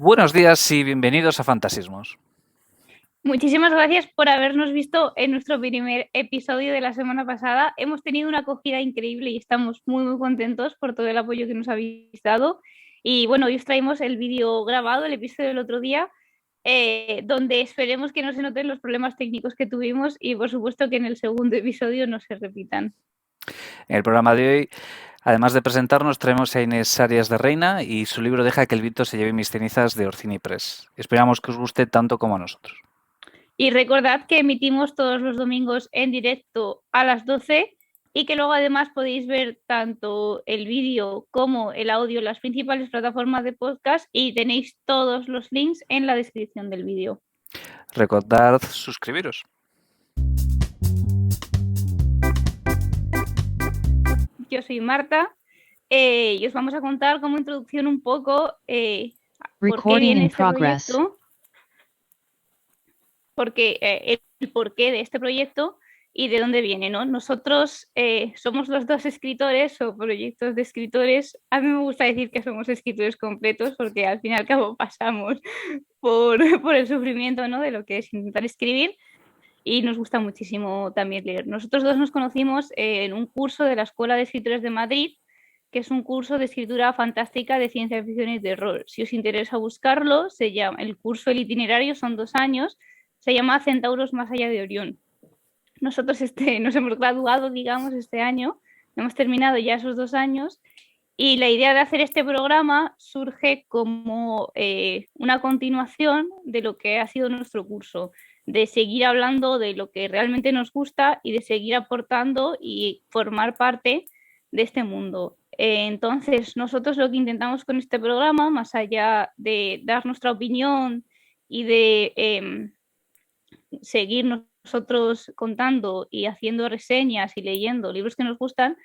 Buenos días y bienvenidos a Fantasismos. Muchísimas gracias por habernos visto en nuestro primer episodio de la semana pasada. Hemos tenido una acogida increíble y estamos muy contentos por todo el apoyo que nos habéis dado. Y bueno, hoy os traemos el vídeo grabado, el episodio del otro día, donde esperemos que no se noten los problemas técnicos que tuvimos y por supuesto que en el segundo episodio no se repitan. En el programa de hoy, además de presentarnos, traemos a Inés Arias de Reina y su libro Deja que el viento se lleve mis cenizas de Orcini Press. Esperamos que os guste tanto como a nosotros. Y recordad que emitimos todos los domingos en directo a las 12 y que luego además podéis ver tanto el vídeo como el audio en las principales plataformas de podcast y tenéis todos los links en la descripción del vídeo. Recordad suscribiros. Yo soy Marta y os vamos a contar como introducción un poco por qué viene este proyecto, el porqué de este proyecto y de dónde viene, ¿no? Nosotros somos los dos escritores o proyectos de escritores. A mí me gusta decir que somos escritores completos porque al fin y al cabo pasamos por el sufrimiento, ¿no? De lo que es intentar escribir y nos gusta muchísimo también leer. Nosotros dos nos conocimos en un curso de la Escuela de Escritores de Madrid, que es un curso de escritura fantástica de ciencia ficción y terror. Si os interesa buscarlo, se llama el curso, el itinerario son 2 años, se llama Centauros más allá de Orión. Nosotros nos hemos graduado, digamos, este año, hemos terminado ya esos 2 años y la idea de hacer este programa surge como una continuación de lo que ha sido nuestro curso, de seguir hablando de lo que realmente nos gusta y de seguir aportando y formar parte de este mundo. Entonces, nosotros lo que intentamos con este programa, más allá de dar nuestra opinión y de seguir nosotros contando y haciendo reseñas y leyendo libros que nos gustan,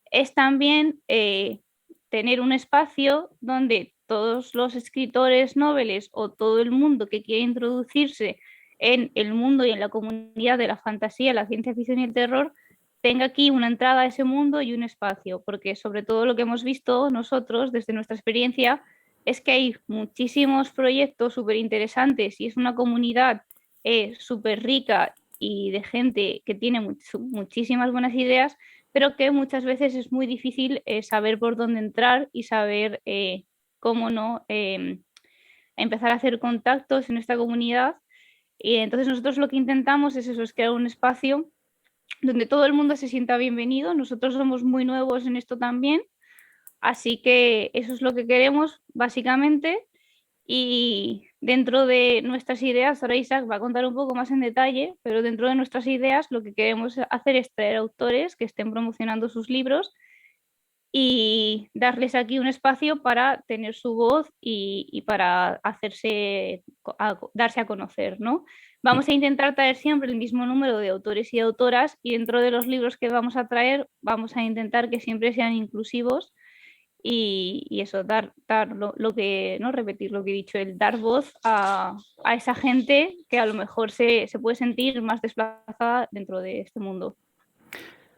es también tener un espacio donde todos los escritores noveles o todo el mundo que quiere introducirse en el mundo y en la comunidad de la fantasía, la ciencia ficción y el terror, tenga aquí una entrada a ese mundo y un espacio, porque sobre todo lo que hemos visto nosotros desde nuestra experiencia es que hay muchísimos proyectos súper interesantes y es una comunidad súper rica y de gente que tiene muchísimas buenas ideas, pero que muchas veces es muy difícil saber por dónde entrar y saber cómo no empezar a hacer contactos en esta comunidad. Y entonces nosotros lo que intentamos es eso, es crear un espacio donde todo el mundo se sienta bienvenido. Nosotros somos muy nuevos en esto también, así que eso es lo que queremos básicamente. Y dentro de nuestras ideas, ahora Isaac va a contar un poco más en detalle, pero dentro de nuestras ideas lo que queremos hacer es traer autores que estén promocionando sus libros y darles aquí un espacio para tener su voz y para darse a conocer, ¿no? Vamos a intentar traer siempre el mismo número de autores y autoras y dentro de los libros que vamos a traer vamos a intentar que siempre sean inclusivos y eso, dar lo que, no repetir lo que he dicho, el dar voz a esa gente que a lo mejor se puede sentir más desplazada dentro de este mundo.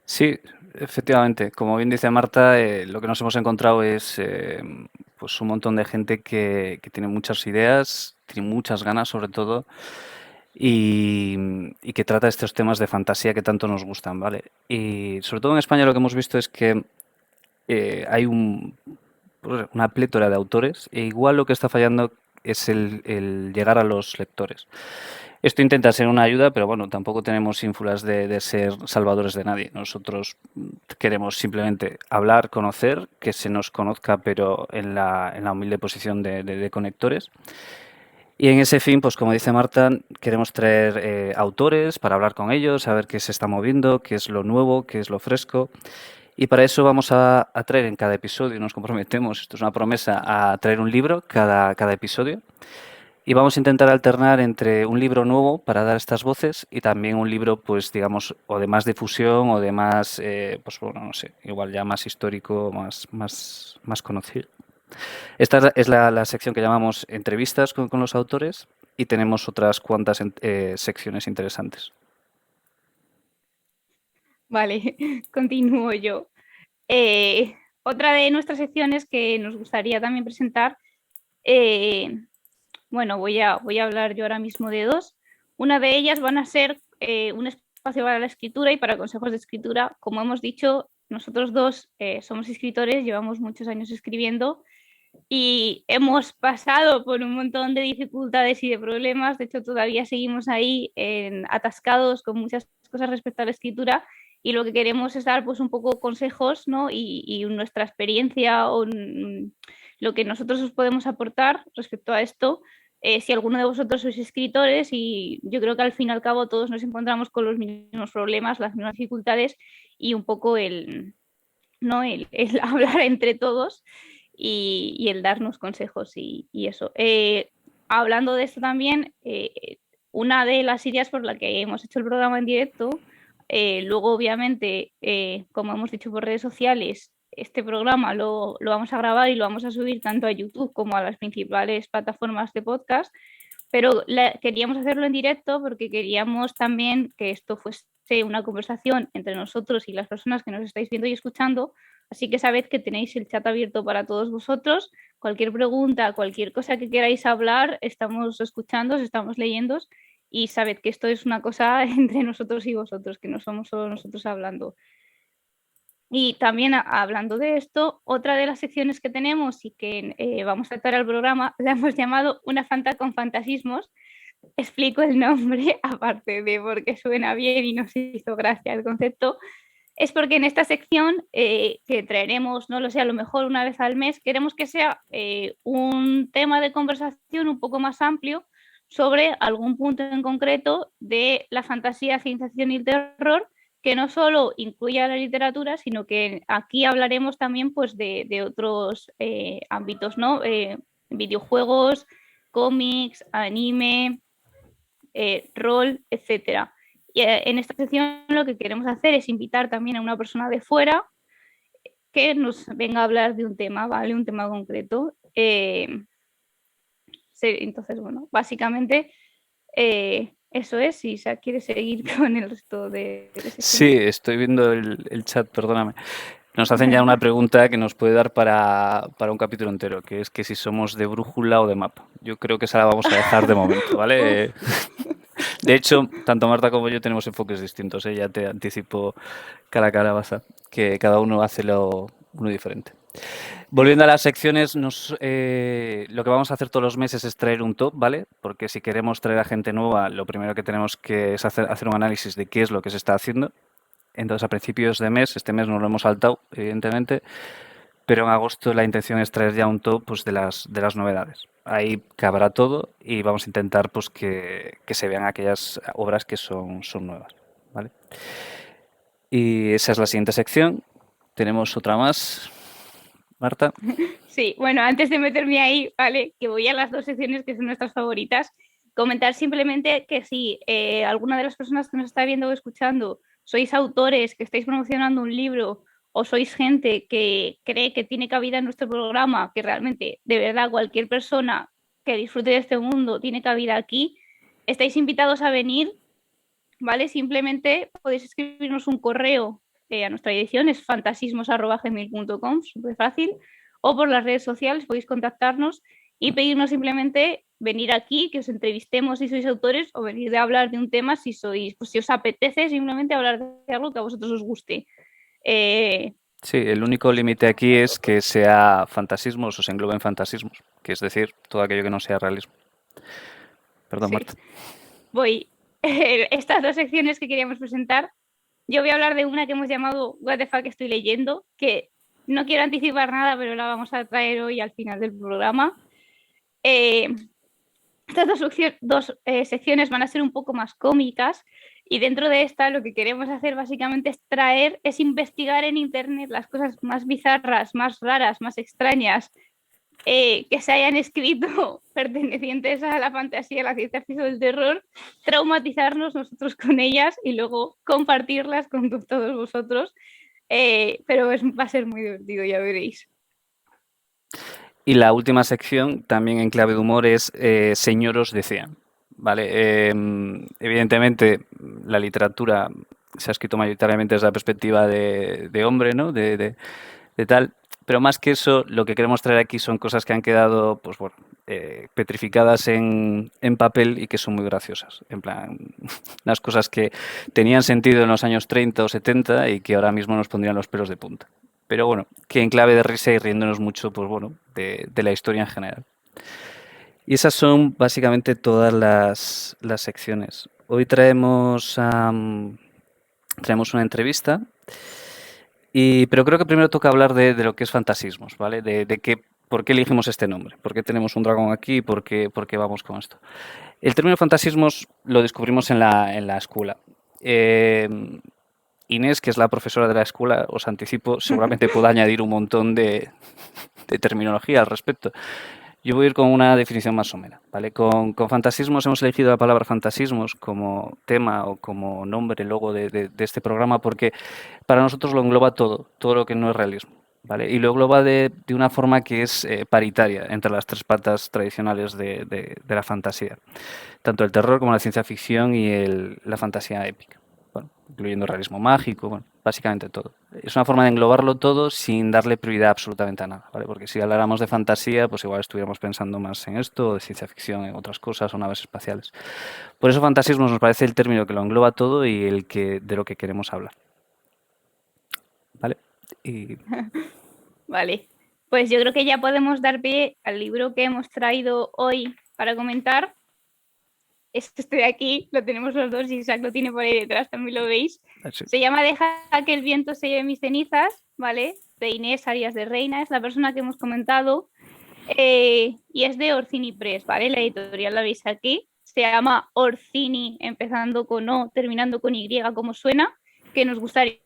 Sí, efectivamente. Como bien dice Marta, lo que nos hemos encontrado es pues un montón de gente que tiene muchas ideas, tiene muchas ganas sobre todo, y que trata estos temas de fantasía que tanto nos gustan, ¿vale? Y sobre todo en España lo que hemos visto es que hay una plétora de autores e igual lo que está fallando es el llegar a los lectores. Esto intenta ser una ayuda, pero bueno, tampoco tenemos ínfulas de ser salvadores de nadie. Nosotros queremos simplemente hablar, conocer, que se nos conozca, pero en la humilde posición de conectores. Y en ese fin, pues como dice Marta, queremos traer autores para hablar con ellos, saber qué se está moviendo, qué es lo nuevo, qué es lo fresco. Y para eso vamos a traer en cada episodio, nos comprometemos, esto es una promesa, a traer un libro cada episodio. Y vamos a intentar alternar entre un libro nuevo para dar estas voces y también un libro, pues digamos, o de más difusión o de más, pues bueno, no sé, igual ya más histórico, más conocido. Esta es la sección que llamamos entrevistas con los autores y tenemos otras cuantas secciones interesantes. Vale, continúo yo. Otra de nuestras secciones que nos gustaría también presentar bueno, voy a hablar yo ahora mismo de dos. Una de ellas van a ser un espacio para la escritura y para consejos de escritura. Como hemos dicho, nosotros dos somos escritores, llevamos muchos años escribiendo y hemos pasado por un montón de dificultades y de problemas. De hecho, todavía seguimos ahí atascados con muchas cosas respecto a la escritura y lo que queremos es dar pues un poco consejos, ¿no? y nuestra experiencia o lo que nosotros os podemos aportar respecto a esto. Si alguno de vosotros sois escritores, y yo creo que al fin y al cabo todos nos encontramos con los mismos problemas, las mismas dificultades y un poco ¿no? el hablar entre todos y el darnos consejos y eso. Hablando de esto también, una de las ideas por la que hemos hecho el programa en directo, luego obviamente, como hemos dicho por redes sociales, este programa lo vamos a grabar y lo vamos a subir tanto a YouTube como a las principales plataformas de podcast, pero queríamos hacerlo en directo porque queríamos también que esto fuese una conversación entre nosotros y las personas que nos estáis viendo y escuchando. Así que sabed que tenéis el chat abierto para todos vosotros. Cualquier pregunta, cualquier cosa que queráis hablar, estamos escuchando, estamos leyendo, y sabed que esto es una cosa entre nosotros y vosotros, que no somos solo nosotros hablando. Y también hablando de esto, otra de las secciones que tenemos y que vamos a tratar al programa la hemos llamado Una Fanta con Fantasismos. Explico el nombre, aparte de porque suena bien y nos hizo gracia el concepto, es porque en esta sección que traeremos, no lo sé, a lo mejor una vez al mes, queremos que sea un tema de conversación un poco más amplio sobre algún punto en concreto de la fantasía, ciencia ficción y el terror, que no solo incluya la literatura, sino que aquí hablaremos también pues, de otros ámbitos, ¿no? Videojuegos, cómics, anime, rol, etcétera. Y en esta sección lo que queremos hacer es invitar también a una persona de fuera que nos venga a hablar de un tema, ¿vale? Un tema concreto. Entonces, bueno, básicamente eso es. Si se quiere seguir con el resto de Sí, secciones. estoy viendo el chat, perdóname. Nos hacen ya una pregunta que nos puede dar para un capítulo entero, que es que si somos de brújula o de mapa. Yo creo que esa la vamos a dejar de momento, ¿vale? De hecho, tanto Marta como yo tenemos enfoques distintos, ¿eh? Ya te anticipo cara a cara, Basa, que cada uno hace uno diferente. Volviendo a las secciones, lo que vamos a hacer todos los meses es traer un top, ¿vale? Porque si queremos traer a gente nueva, lo primero que tenemos que es hacer un análisis de qué es lo que se está haciendo. Entonces, a principios de mes, este mes nos lo hemos saltado, evidentemente, pero en agosto la intención es traer ya un top pues, de las novedades. Ahí cabrá todo y vamos a intentar pues, que se vean aquellas obras que son nuevas, ¿vale? Y esa es la siguiente sección. Tenemos otra más, Marta. Sí, bueno, antes de meterme ahí, ¿vale? Que voy a las dos secciones que son nuestras favoritas, comentar simplemente que si alguna de las personas que nos está viendo o escuchando sois autores que estáis promocionando un libro o sois gente que cree que tiene cabida en nuestro programa, que realmente, de verdad, cualquier persona que disfrute de este mundo tiene cabida aquí, estáis invitados a venir, ¿vale? Simplemente podéis escribirnos un correo a nuestra dirección, es fantasismos@gmail.com, súper fácil, o por las redes sociales podéis contactarnos y pedirnos simplemente venir aquí, que os entrevistemos si sois autores, o venir a hablar de un tema si sois, pues si os apetece simplemente hablar de algo que a vosotros os guste. Sí, el único límite aquí es que sea fantasismos o se engloben fantasismos, que es decir, todo aquello que no sea realismo. Perdón, Sí. Marta. Voy. Estas dos secciones que queríamos presentar, yo voy a hablar de una que hemos llamado What the fuck estoy leyendo, que no quiero anticipar nada, pero la vamos a traer hoy al final del programa. Estas dos secciones van a ser un poco más cómicas y dentro de esta lo que queremos hacer básicamente es investigar en internet las cosas más bizarras, más raras, más extrañas que se hayan escrito pertenecientes a la fantasía, la ciencia ficción, el terror, traumatizarnos nosotros con ellas y luego compartirlas con todos vosotros. Pero va a ser muy divertido, ya veréis. Y la última sección, también en clave de humor, es Señoros decían. Vale, evidentemente la literatura se ha escrito mayoritariamente desde la perspectiva de hombre, ¿no? de tal. Pero más que eso, lo que queremos traer aquí son cosas que han quedado, pues bueno, petrificadas en papel y que son muy graciosas. En plan, unas cosas que tenían sentido en los años 30 o 70 y que ahora mismo nos pondrían los pelos de punta. Pero bueno, que en clave de risa y riéndonos mucho, pues bueno, de la historia en general. Y esas son básicamente todas las secciones. Hoy traemos una entrevista, pero creo que primero toca hablar de lo que es fantasismos, ¿vale? ¿Por qué elegimos este nombre? ¿Por qué tenemos un dragón aquí? ¿Por qué vamos con esto? El término fantasismos lo descubrimos en la escuela. Eh, Inés, que es la profesora de la escuela, os anticipo, seguramente pueda añadir un montón de terminología al respecto. Yo voy a ir con una definición más somera, ¿vale? Con fantasismos hemos elegido la palabra fantasismos como tema o como nombre, logo de este programa, porque para nosotros lo engloba todo lo que no es realismo, ¿vale? Y lo engloba de una forma que es paritaria entre las tres patas tradicionales de la fantasía, tanto el terror como la ciencia ficción y la fantasía épica, bueno, incluyendo realismo mágico, bueno, básicamente todo. Es una forma de englobarlo todo sin darle prioridad absolutamente a nada, ¿vale? Porque si habláramos de fantasía, pues igual estuviéramos pensando más en esto, o de ciencia ficción en otras cosas, o naves espaciales. Por eso fantasismo nos parece el término que lo engloba todo y de lo que queremos hablar, ¿vale? Y Vale, pues yo creo que ya podemos dar pie al libro que hemos traído hoy para comentar. Este de aquí, lo tenemos los dos y Isaac lo tiene por ahí detrás, también lo veis. así. Se llama Deja que el viento se lleve mis cenizas, ¿vale? De Inés Arias de Reina, es la persona que hemos comentado. Y es de Orcini Press, ¿vale? La editorial la veis aquí. Se llama Orcini, empezando con O, terminando con Y, como suena. Que nos gustaría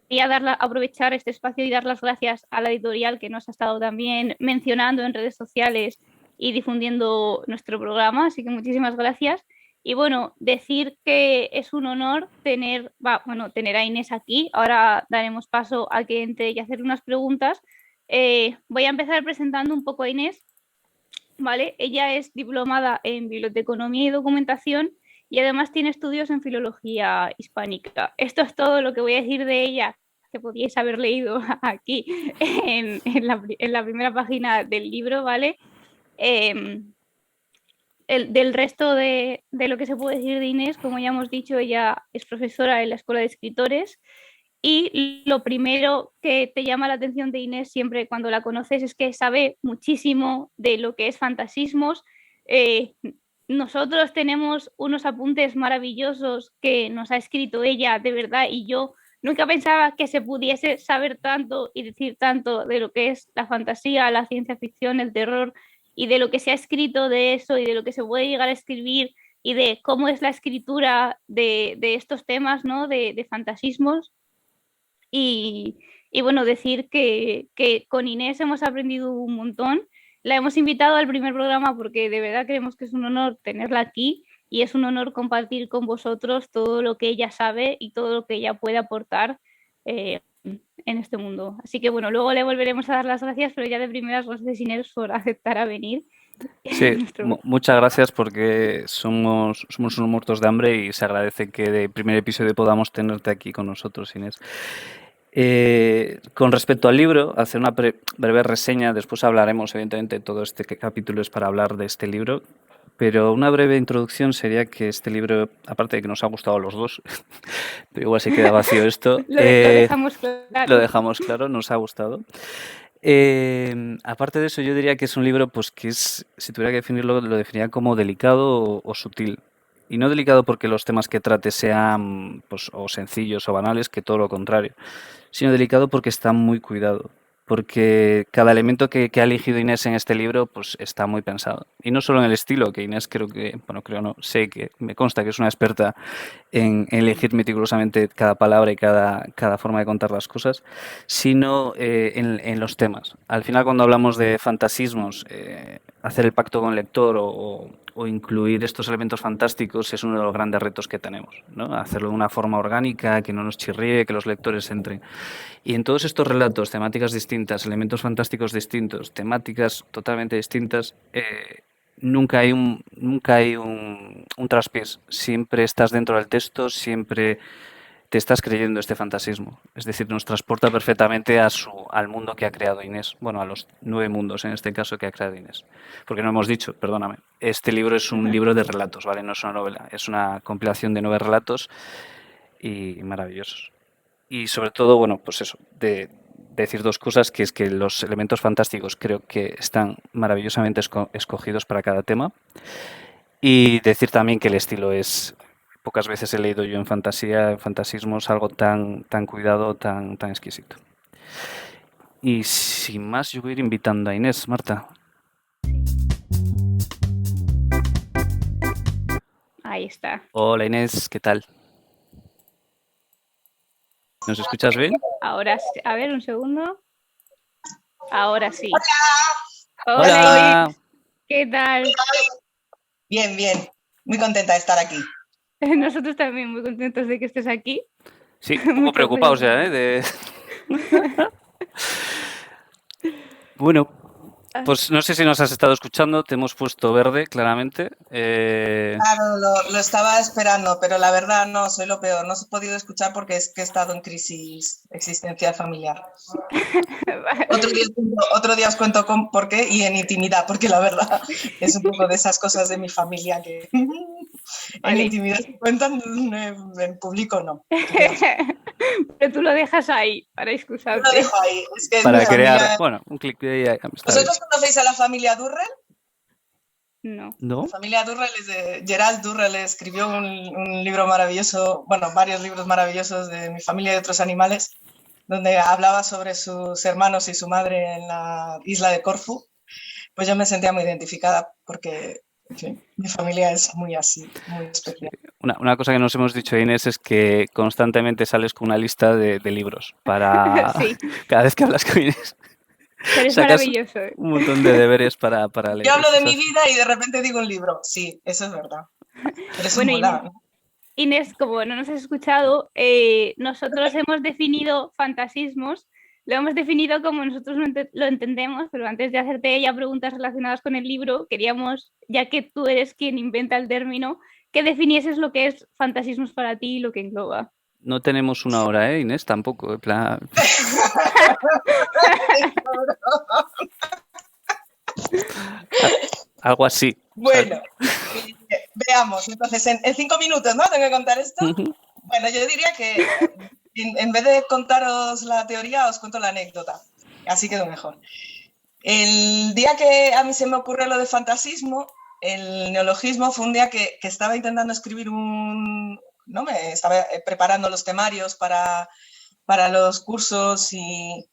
aprovechar este espacio y dar las gracias a la editorial que nos ha estado también mencionando en redes sociales y difundiendo nuestro programa. Así que muchísimas gracias. Y bueno, decir que es un honor tener a Inés aquí. Ahora daremos paso a que entre y hacer unas preguntas. Voy a empezar presentando un poco a Inés. ¿Vale? Ella es diplomada en biblioteconomía y documentación y además tiene estudios en filología hispánica. Esto es todo lo que voy a decir de ella, que podíais haber leído aquí en la primera página del libro, ¿vale? Del resto de lo que se puede decir de Inés, como ya hemos dicho, ella es profesora en la Escuela de Escritores y lo primero que te llama la atención de Inés siempre cuando la conoces es que sabe muchísimo de lo que es fantasismos. Eh, Nosotros tenemos unos apuntes maravillosos que nos ha escrito ella, de verdad, y yo nunca pensaba que se pudiese saber tanto y decir tanto de lo que es la fantasía, la ciencia ficción, el terror y de lo que se ha escrito de eso y de lo que se puede llegar a escribir y de cómo es la escritura de estos temas, ¿no? De fantasismos. Y, y bueno, decir que con Inés hemos aprendido un montón. La hemos invitado al primer programa porque de verdad creemos que es un honor tenerla aquí y es un honor compartir con vosotros todo lo que ella sabe y todo lo que ella puede aportar en este mundo. Así que bueno, luego le volveremos a dar las gracias, pero ya de primeras gracias Inés por aceptar a venir. Sí, muchas gracias porque somos unos muertos de hambre y se agradece que de primer episodio podamos tenerte aquí con nosotros, Inés. Con respecto al libro, hacer una breve reseña, después hablaremos, evidentemente, todo este capítulo es para hablar de este libro, pero una breve introducción sería que este libro, aparte de que nos ha gustado a los dos, pero igual se queda vacío esto, lo dejamos claro. lo dejamos claro, nos ha gustado. Aparte de eso, yo diría que es un libro, pues que es, si tuviera que definirlo, lo definiría como delicado o sutil. Y no delicado porque los temas que trate sean pues, o sencillos o banales, que todo lo contrario, sino delicado porque está muy cuidado. Porque cada elemento que ha elegido Inés en este libro pues está muy pensado. Y no solo en el estilo, que Inés creo no, sé que me consta que es una experta en elegir meticulosamente cada palabra y cada forma de contar las cosas, sino en los temas. Al final, cuando hablamos de fantasismos, hacer el pacto con el lector o incluir estos elementos fantásticos es uno de los grandes retos que tenemos, ¿no? Hacerlo de una forma orgánica, que no nos chirríe, que los lectores entren. Y en todos estos relatos, temáticas distintas, elementos fantásticos distintos, temáticas totalmente distintas, nunca hay un traspiés. Siempre estás dentro del texto, siempre te estás creyendo este fantasismo. Es decir, nos transporta perfectamente al mundo que ha creado Inés. Bueno, a los 9 mundos en este caso que ha creado Inés. Porque no hemos dicho, perdóname, este libro es un libro de relatos, ¿vale? No es una novela, es una compilación de 9 relatos y maravillosos. Y sobre todo, bueno, pues eso, de decir dos cosas, que es que los elementos fantásticos creo que están maravillosamente escogidos para cada tema. Y decir también que el estilo es, pocas veces he leído yo en fantasía, en fantasismos, algo tan cuidado, tan exquisito. Y sin más, yo voy a ir invitando a Inés, Marta. Ahí está. Hola Inés, ¿qué tal? ¿Nos escuchas bien? Ahora sí. A ver, un segundo. Ahora sí. Hola. Hola, Hola. Inés. ¿Qué tal? Bien, bien. Muy contenta de estar aquí. Nosotros también muy contentos de que estés aquí. Sí, un poco Muchas preocupados gracias. ya, ¿eh? Bueno, pues no sé si nos has estado escuchando, te hemos puesto verde, claramente. Claro, lo estaba esperando, pero la verdad no, soy lo peor. No os he podido escuchar porque es que he estado en crisis existencial familiar. Otro día os cuento por qué y en intimidad, porque la verdad es un poco de esas cosas de mi familia que Vale. en intimidad se cuentan, en público no. Pero tú lo dejas ahí para Yo excusarte. lo dejo ahí. Es que Para mi crear, familia... bueno, un clic de ahí. Está bien. ¿Vosotros conocéis a la familia Durrell? No. ¿No? La familia Durrell es de Gerald Durrell, escribió un libro maravilloso, bueno, varios libros maravillosos de mi familia y de otros animales, donde hablaba sobre sus hermanos y su madre en la isla de Corfú. Pues yo me sentía muy identificada porque, en fin, mi familia es muy así, muy especial. Una cosa que nos hemos dicho, Inés, es que constantemente sales con una lista de libros para Sí, cada vez que hablas con Inés. pero es Sacas maravilloso. un montón de deberes para leer. Yo hablo de mi Eso- vida y de repente digo un libro. Sí, eso es verdad. Pero eso Bueno, mola, ¿no? Inés, como no nos has escuchado, nosotros hemos definido fantasismos, lo hemos definido como nosotros lo entendemos, pero antes de hacerte ya preguntas relacionadas con el libro, queríamos, ya que tú eres quien inventa el término, que definieses lo que es fantasismos para ti y lo que engloba. No tenemos una hora, ¿eh, Inés? Tampoco, en plan... Algo así. Bueno, veamos. Entonces, en 5 minutos, ¿no? Tengo que contar esto. Bueno, yo diría que en vez de contaros la teoría, os cuento la anécdota. Así quedó mejor. El día que a mí se me ocurrió lo de fantasismo, el neologismo fue un día que estaba intentando escribir ¿no? Me estaba preparando los temarios para los cursos y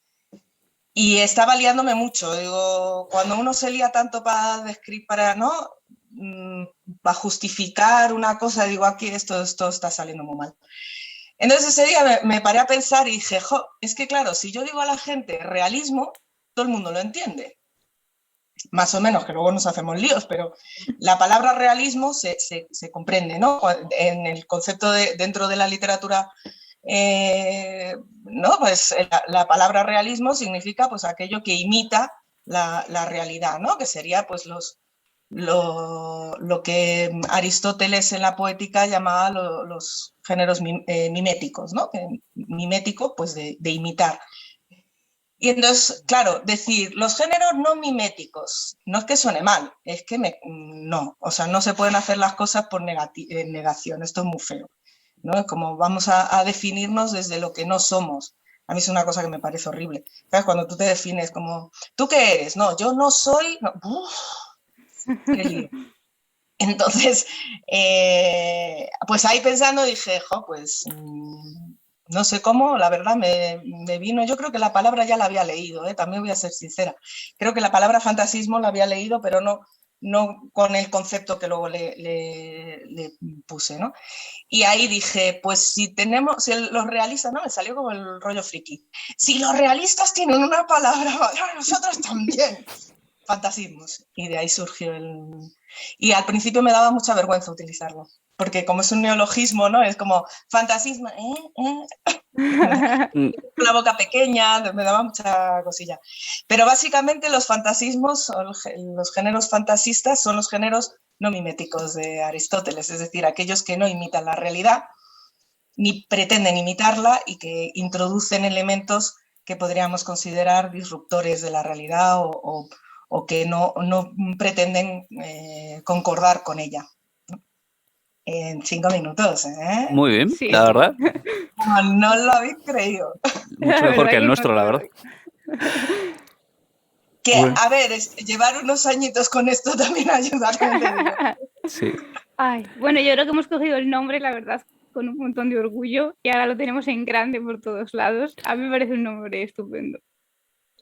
estaba liándome mucho. Digo, cuando uno se lía tanto para describir, ¿no? Para justificar una cosa, digo, aquí esto está saliendo muy mal. Entonces ese día me paré a pensar y dije, jo, es que claro, si yo digo a la gente realismo, todo el mundo lo entiende. Más o menos, que luego nos hacemos líos, pero la palabra realismo se comprende, ¿no? En el concepto dentro de la literatura, ¿no? Pues la palabra realismo significa pues aquello que imita la realidad, ¿no? Que sería pues lo que Aristóteles en la poética llamaba los géneros miméticos, ¿no? Mimético, pues de imitar. Y entonces, claro, decir los géneros no miméticos, no es que suene mal, es que no, o sea, no se pueden hacer las cosas por negación, esto es muy feo, ¿no? Es como vamos a definirnos desde lo que no somos. A mí es una cosa que me parece horrible. ¿Sabes? Cuando tú te defines como, ¿tú qué eres? No, yo no soy... No. Qué lío. Entonces, pues ahí pensando dije, jo, pues no sé cómo, la verdad me vino, yo creo que la palabra ya la había leído, también voy a ser sincera. Creo que la palabra fantasismo la había leído, pero no con el concepto que luego le puse, ¿no? Y ahí dije, pues si los realistas, ¿no? Me salió como el rollo friki. Si los realistas tienen una palabra, nosotros también. Fantasismos. Y de ahí surgió Y al principio me daba mucha vergüenza utilizarlo, porque como es un neologismo, ¿no? Es como fantasismo, la boca pequeña, me daba mucha cosilla. Pero básicamente los fantasismos, los géneros fantasistas, son los géneros no miméticos de Aristóteles, es decir, aquellos que no imitan la realidad, ni pretenden imitarla y que introducen elementos que podríamos considerar disruptores de la realidad o que no pretenden concordar con ella. En 5 minutos, ¿eh? Muy bien, Sí, la sí. verdad. No lo habéis creído. Mucho mejor que el nuestro, la verdad. Que, Bueno. a ver, llevar unos añitos con esto también ayuda. Sí. Ay, bueno, yo creo que hemos cogido el nombre, la verdad, con un montón de orgullo y ahora lo tenemos en grande por todos lados. A mí me parece un nombre estupendo.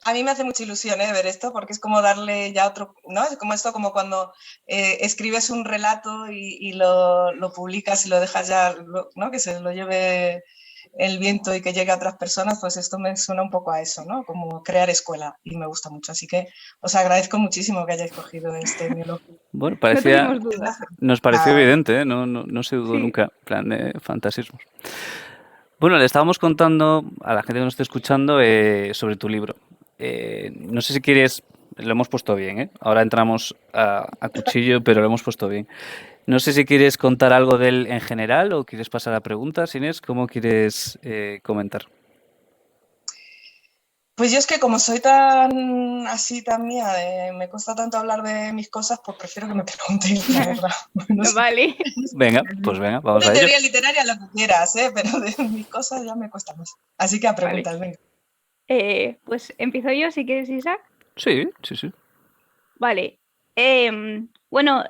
A mí me hace mucha ilusión ver esto, porque es como darle ya otro, ¿no? Es como esto, como cuando escribes un relato y lo publicas y lo dejas ya, ¿no? Que se lo lleve el viento y que llegue a otras personas, pues esto me suena un poco a eso, ¿no? Como crear escuela y me gusta mucho. Así que os agradezco muchísimo que hayáis cogido este neológico. Bueno, No tuvimos dudas. nos pareció evidente, ¿eh? No se dudó nunca, en plan de fantasismos. Bueno, le estábamos contando a la gente que nos está escuchando sobre tu libro. No sé si quieres, lo hemos puesto bien, ¿eh? Ahora entramos a cuchillo, pero lo hemos puesto bien. No sé si quieres contar algo de él en general o quieres pasar a preguntas, Inés. ¿Cómo quieres comentar? Pues yo es que como soy tan así, tan mía, me cuesta tanto hablar de mis cosas, pues prefiero que me preguntéis, la verdad. No sé. Vale. Venga, pues venga, vamos a De ello. teoría literaria lo que quieras, pero de mis cosas ya me cuesta más. Así que a preguntas, venga. Pues empiezo yo, si quieres, Isaac. Sí, sí, sí. Vale. Bueno,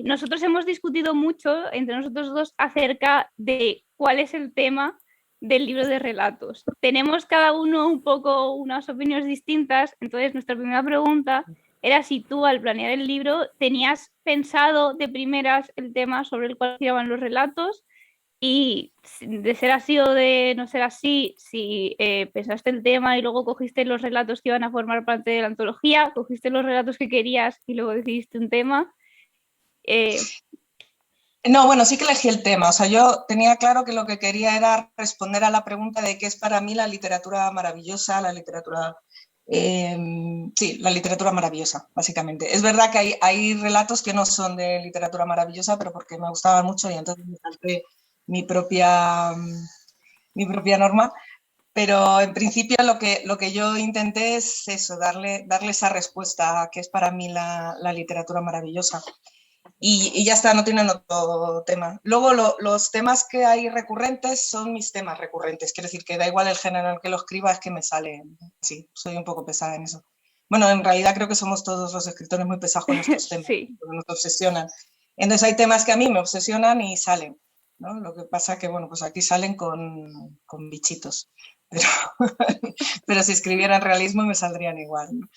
nosotros hemos discutido mucho entre nosotros dos acerca de cuál es el tema del libro de relatos. Tenemos cada uno un poco unas opiniones distintas, entonces nuestra primera pregunta era si tú al planear el libro tenías pensado de primeras el tema sobre el cual giraban los relatos y de ser así o de no ser así, si pensaste el tema y luego cogiste los relatos que iban a formar parte de la antología, cogiste los relatos que querías y luego decidiste un tema. No, bueno, sí que elegí el tema. O sea, yo tenía claro que lo que quería era responder a la pregunta de qué es para mí la literatura maravillosa, la literatura... sí, la literatura maravillosa, básicamente. Es verdad que hay relatos que no son de literatura maravillosa, pero porque me gustaban mucho y entonces me salté mi propia norma. Pero en principio lo que yo intenté es eso, darle esa respuesta a qué es para mí la literatura maravillosa. Y ya está, no tienen otro tema. Luego los temas que hay recurrentes son mis temas recurrentes, quiero decir que da igual el género en el que lo escriba, es que me sale, sí, soy un poco pesada en eso. Bueno, en realidad creo que somos todos los escritores muy pesados con nuestros temas, Sí. porque nos obsesionan. Entonces hay temas que a mí me obsesionan y salen, ¿no? Lo que pasa es que, bueno, pues aquí salen con bichitos, pero si escribiera en realismo me saldrían igual, ¿no?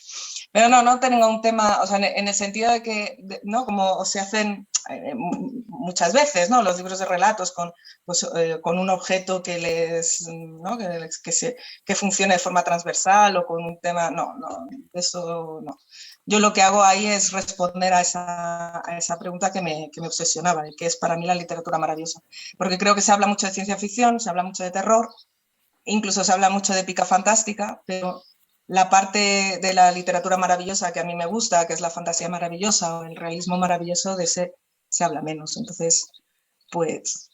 Pero no tengo un tema, o sea, en el sentido de que, ¿no? Como se hacen muchas veces, ¿no? Los libros de relatos con un objeto ¿no? que funcione de forma transversal o con un tema, no, eso no. Yo lo que hago ahí es responder a esa pregunta que me obsesionaba, que es para mí la literatura maravillosa. Porque creo que se habla mucho de ciencia ficción, se habla mucho de terror, incluso se habla mucho de épica fantástica, pero la parte de la literatura maravillosa que a mí me gusta, que es la fantasía maravillosa o el realismo maravilloso, de ese se habla menos. Entonces, pues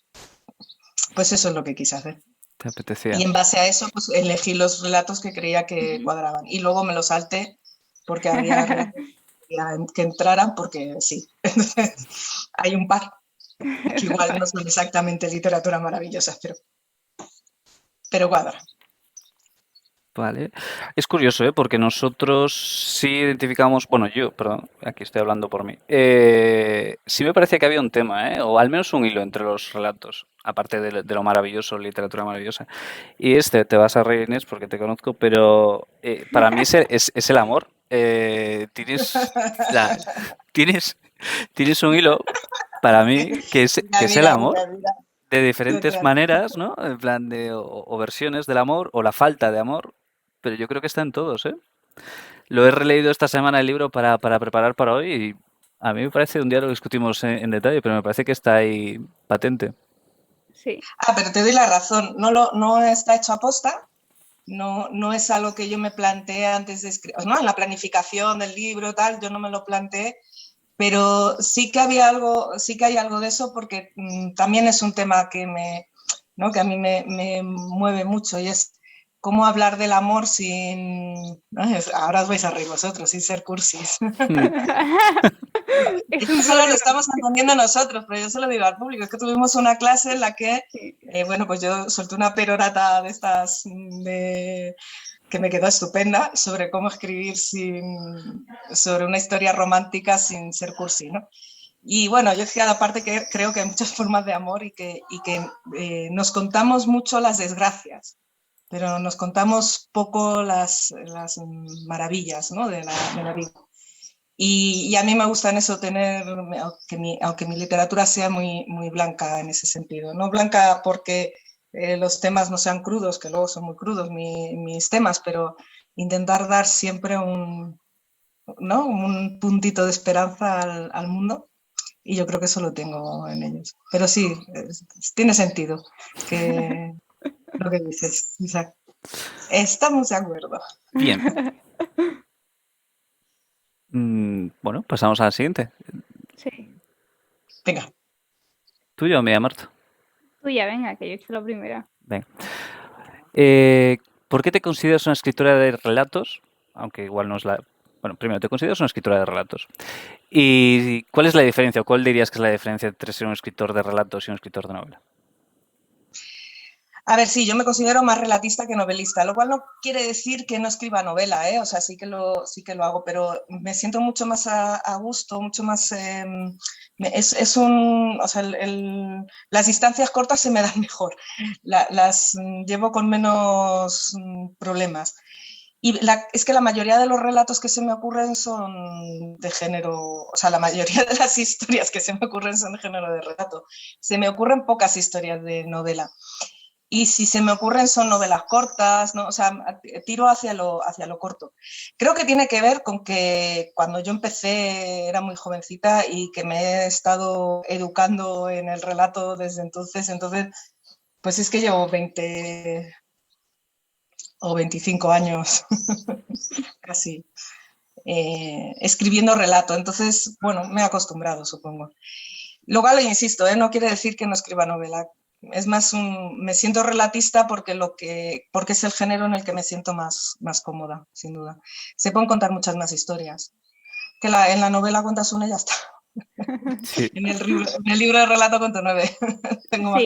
eso es lo que quise hacer. Te apetecía. Y en base a eso, pues elegí los relatos que creía que cuadraban. Y luego me los salté porque había relatos que entraran, porque sí. Entonces, hay un par que igual no son exactamente literatura maravillosa, pero cuadra. Vale. Es curioso, ¿eh? Porque nosotros sí identificamos, bueno, yo, perdón, aquí estoy hablando por mí. Sí me parecía que había un tema, ¿eh? O al menos un hilo entre los relatos, aparte de lo maravilloso, literatura maravillosa. Y te vas a reír, Inés, porque te conozco, pero para mí es el amor. Tienes un hilo para mí que es el amor. De diferentes maneras, ¿no? En plan o versiones del amor o la falta de amor, pero yo creo que está en todos, ¿eh? Lo he releído esta semana el libro para preparar para hoy y a mí me parece, un día lo discutimos en detalle, pero me parece que está ahí patente. Sí. Pero te doy la razón, no está hecho a posta, no es algo que yo me planteé antes de escribir, ¿no? En la planificación del libro, tal, yo no me lo planteé, pero sí que hay algo de eso porque también es un tema que ¿no? Que a mí me mueve mucho, y es cómo hablar del amor sin... ¿no? Ahora os vais a reír vosotros, sin ser cursis. Es Esto un solo lo problema. estamos entendiendo nosotros, pero yo se lo digo al público. Es que tuvimos una clase en la que, Sí. bueno, pues yo solté una perorata de estas que me quedó estupenda sobre cómo escribir sobre una historia romántica sin ser cursi, ¿no? Y bueno, yo decía aparte que creo que hay muchas formas de amor y que nos contamos mucho las desgracias, pero nos contamos poco las maravillas, ¿no? de la vida. Y a mí me gusta en eso tener, aunque mi literatura sea muy, muy blanca en ese sentido. No blanca porque los temas no sean crudos, que luego son muy crudos mis temas, pero intentar dar siempre ¿no? un puntito de esperanza al mundo. Y yo creo que eso lo tengo en ellos. Pero sí, tiene sentido que lo que dices, Isaac. Estamos de acuerdo. Bien. Bueno, pasamos a la siguiente. Sí. Venga. ¿Tuyo o mía, Marta? Tuya, venga, que yo he hecho la primera. Venga. ¿Por qué te consideras una escritora de relatos? Aunque igual no es la... Bueno, primero, ¿te consideras una escritora de relatos? ¿Y cuál es la diferencia, o cuál dirías que es la diferencia entre ser un escritor de relatos y un escritor de novela? A ver, sí, yo me considero más relatista que novelista, lo cual no quiere decir que no escriba novela, ¿eh? O sea, sí que lo hago, pero me siento mucho más a gusto, mucho más... o sea, las distancias cortas se me dan mejor, las llevo con menos problemas. Y es que la mayoría de los relatos que se me ocurren son de género, o sea, la mayoría de las historias que se me ocurren son de género de relato. Se me ocurren pocas historias de novela. Y si se me ocurren son novelas cortas, ¿no? O sea, tiro hacia lo corto. Creo que tiene que ver con que cuando yo empecé era muy jovencita y que me he estado educando en el relato desde entonces, pues es que llevo 20 o 25 años casi escribiendo relato. Entonces, bueno, me he acostumbrado, supongo. Luego, le insisto, no quiere decir que no escriba novela. Es más, me siento relatista porque es el género en el que me siento más cómoda, sin duda. Se pueden contar muchas más historias. Que en la novela cuentas una y ya está. Sí. En el libro de relato cuento 9. Tengo más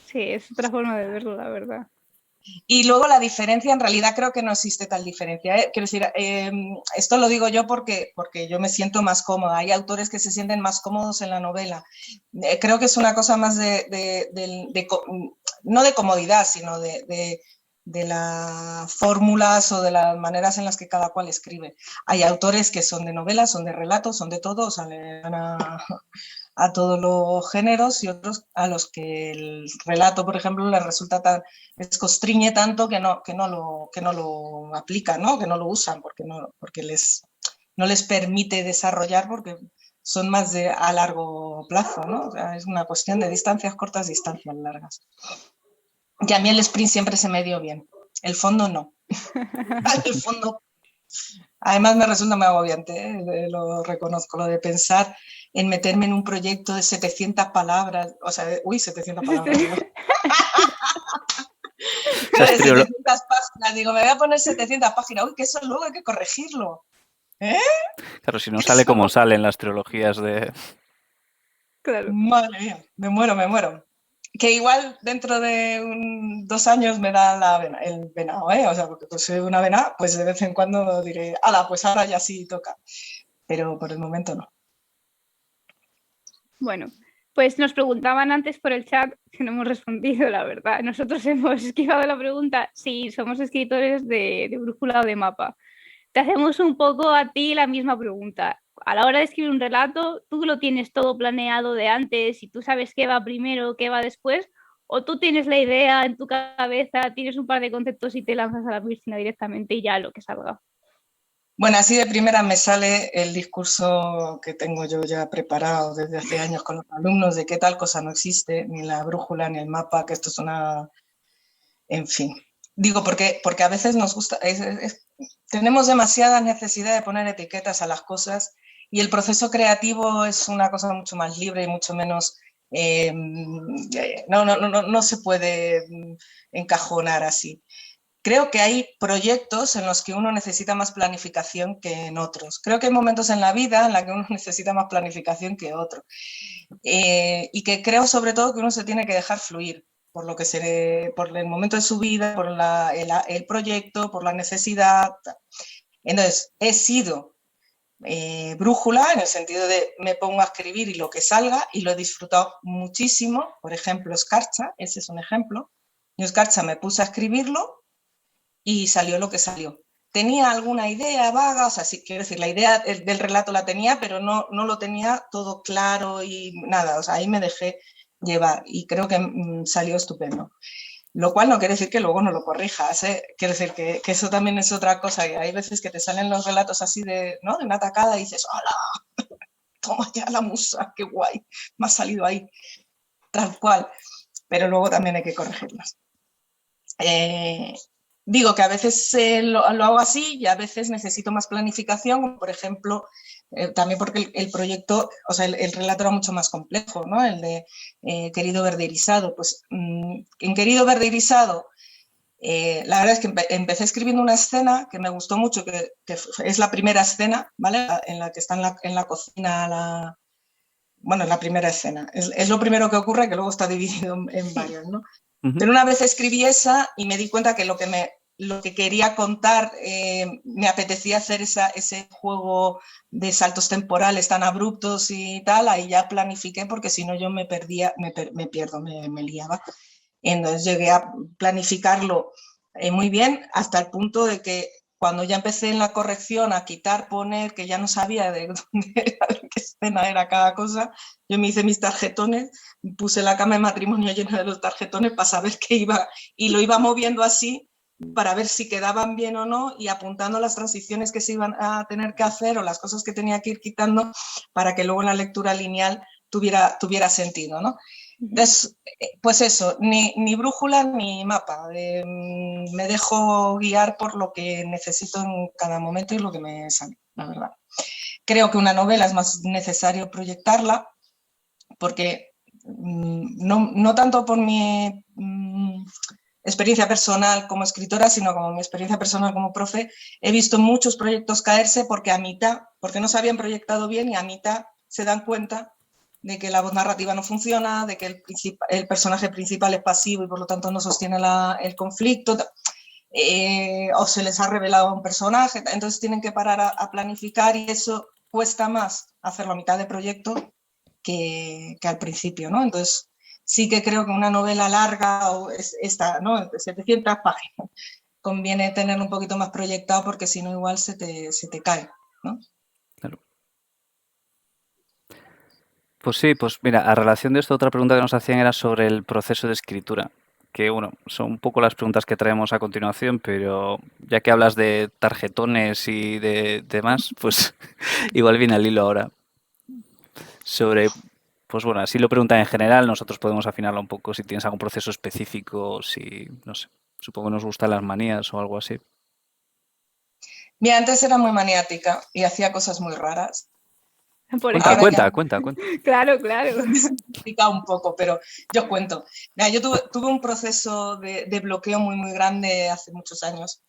Sí, es otra forma de verlo, la verdad. Y luego la diferencia, en realidad creo que no existe tal diferencia. Quiero decir, esto lo digo yo porque yo me siento más cómoda. Hay autores que se sienten más cómodos en la novela. Creo que es una cosa más no de comodidad, sino de las fórmulas o de las maneras en las que cada cual escribe. Hay autores que son de novelas, son de relatos, son de todo, o sea, le dan a todos los géneros, y otros a los que el relato, por ejemplo, les constriñe tanto que no lo aplican, ¿no? Que no lo usan porque no les permite desarrollar, porque son más a largo plazo, ¿no? O sea, es una cuestión de distancias cortas, distancias largas. Y a mí el sprint siempre se me dio bien, el fondo no. El fondo... Además me resulta muy agobiante, lo reconozco, lo de pensar en meterme en un proyecto de 700 palabras, o sea, 700 palabras. Digo. De 700 páginas, digo, me voy a poner 700 páginas, que eso luego hay que corregirlo. Claro, si no sale como salen las trilogías de... Claro. Madre mía, me muero. Que igual dentro de 2 años me da el venado, o sea, porque soy una vena, pues de vez en cuando diré, ala, pues ahora ya sí toca, pero por el momento no. Bueno, pues nos preguntaban antes por el chat, que no hemos respondido, la verdad. Nosotros hemos esquivado la pregunta si somos escritores de brújula o de mapa. Te hacemos un poco a ti la misma pregunta. A la hora de escribir un relato, ¿tú lo tienes todo planeado de antes y tú sabes qué va primero, qué va después? ¿O tú tienes la idea en tu cabeza, tienes un par de conceptos y te lanzas a la piscina directamente y ya lo que salga? Bueno, así de primera me sale el discurso que tengo yo ya preparado desde hace años con los alumnos, de que tal cosa no existe, ni la brújula, ni el mapa, que esto es una... En fin. Digo, porque a veces nos gusta... tenemos demasiada necesidad de poner etiquetas a las cosas, y el proceso creativo es una cosa mucho más libre y mucho menos No se puede encajonar así. Creo que hay proyectos en los que uno necesita más planificación que en otros. Creo que hay momentos en la vida en los que uno necesita más planificación que otro. Y que creo sobre todo que uno se tiene que dejar fluir por lo que por el momento de su vida, por el proyecto, por la necesidad. Entonces, he sido brújula en el sentido de me pongo a escribir y lo que salga, y lo he disfrutado muchísimo. Por ejemplo, Escarcha, ese es un ejemplo. Yo Escarcha me puse a escribirlo y salió lo que salió. Tenía alguna idea vaga, o sea, sí, quiero decir, la idea del relato la tenía, pero no lo tenía todo claro y nada, o sea, ahí me dejé llevar y creo que salió estupendo. Lo cual no quiere decir que luego no lo corrijas, ¿eh? Quiere decir que eso también es otra cosa, que hay veces que te salen los relatos así de, ¿no?, de una tacada y dices, ¡hola! Toma ya la musa, qué guay, me ha salido ahí, tal cual, pero luego también hay que corregirlas. Digo que a veces lo hago así y a veces necesito más planificación, como por ejemplo, también porque el proyecto, o sea, el relato era mucho más complejo, ¿no? El de Querido Verde Irisado. Pues en Querido Verde Irisado, la verdad es que empecé escribiendo una escena que me gustó mucho, que es la primera escena, ¿vale? En la que está en la cocina, bueno, en la primera escena. Es lo primero que ocurre, que luego está dividido en varios, ¿no? Pero una vez escribí esa y me di cuenta que lo que quería contar, me apetecía hacer ese juego de saltos temporales tan abruptos y tal, ahí ya planifiqué, porque si no yo me perdía, me liaba. Entonces llegué a planificarlo muy bien, hasta el punto de que cuando ya empecé en la corrección a quitar, poner, que ya no sabía de dónde era, de qué escena era cada cosa, yo me hice mis tarjetones, puse la cama de matrimonio llena de los tarjetones para saber qué iba, y lo iba moviendo así para ver si quedaban bien o no, y apuntando las transiciones que se iban a tener que hacer o las cosas que tenía que ir quitando para que luego en la lectura lineal tuviera sentido, ¿no? Entonces, pues eso, ni brújula ni mapa. Me dejo guiar por lo que necesito en cada momento y lo que me sale, la verdad. Creo que una novela es más necesario proyectarla porque no tanto por mi experiencia personal como escritora, sino como mi experiencia personal como profe, he visto muchos proyectos caerse porque no se habían proyectado bien y a mitad se dan cuenta de que la voz narrativa no funciona, de que el personaje principal es pasivo y por lo tanto no sostiene el conflicto, o se les ha revelado un personaje, entonces tienen que parar a planificar, y eso cuesta más hacerlo a mitad de proyecto que al principio, ¿no? Entonces sí que creo que una novela larga, o esta, ¿no?, 700 páginas, conviene tener un poquito más proyectado, porque si no igual se te cae, ¿no? Claro. Pues sí, pues mira, a relación de esto, otra pregunta que nos hacían era sobre el proceso de escritura, que bueno, son un poco las preguntas que traemos a continuación, pero ya que hablas de tarjetones y de demás, pues igual viene al hilo ahora. Sobre, pues bueno, así lo preguntan en general, nosotros podemos afinarlo un poco si tienes algún proceso específico, si, no sé, supongo que nos gustan las manías o algo así. Mira, antes era muy maniática y hacía cosas muy raras. Por Cuenta, ejemplo. cuenta. Claro, claro. Explica un poco, pero yo cuento. Mira, yo tuve un proceso de bloqueo muy, muy grande hace muchos años,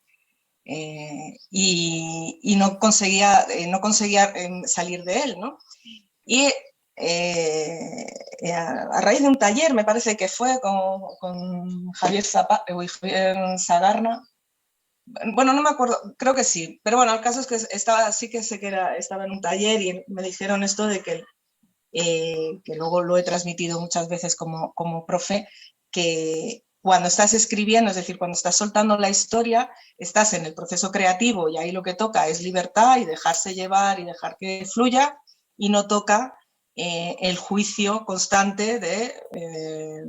y no conseguía salir de él, ¿no? Y a raíz de un taller, me parece que fue con Javier Sagarna. Bueno, no me acuerdo, creo que sí, pero bueno, el caso es que estaba en un taller y me dijeron esto de que luego lo he transmitido muchas veces como profe, que cuando estás escribiendo, es decir, cuando estás soltando la historia, estás en el proceso creativo y ahí lo que toca es libertad y dejarse llevar y dejar que fluya, y no toca el juicio constante de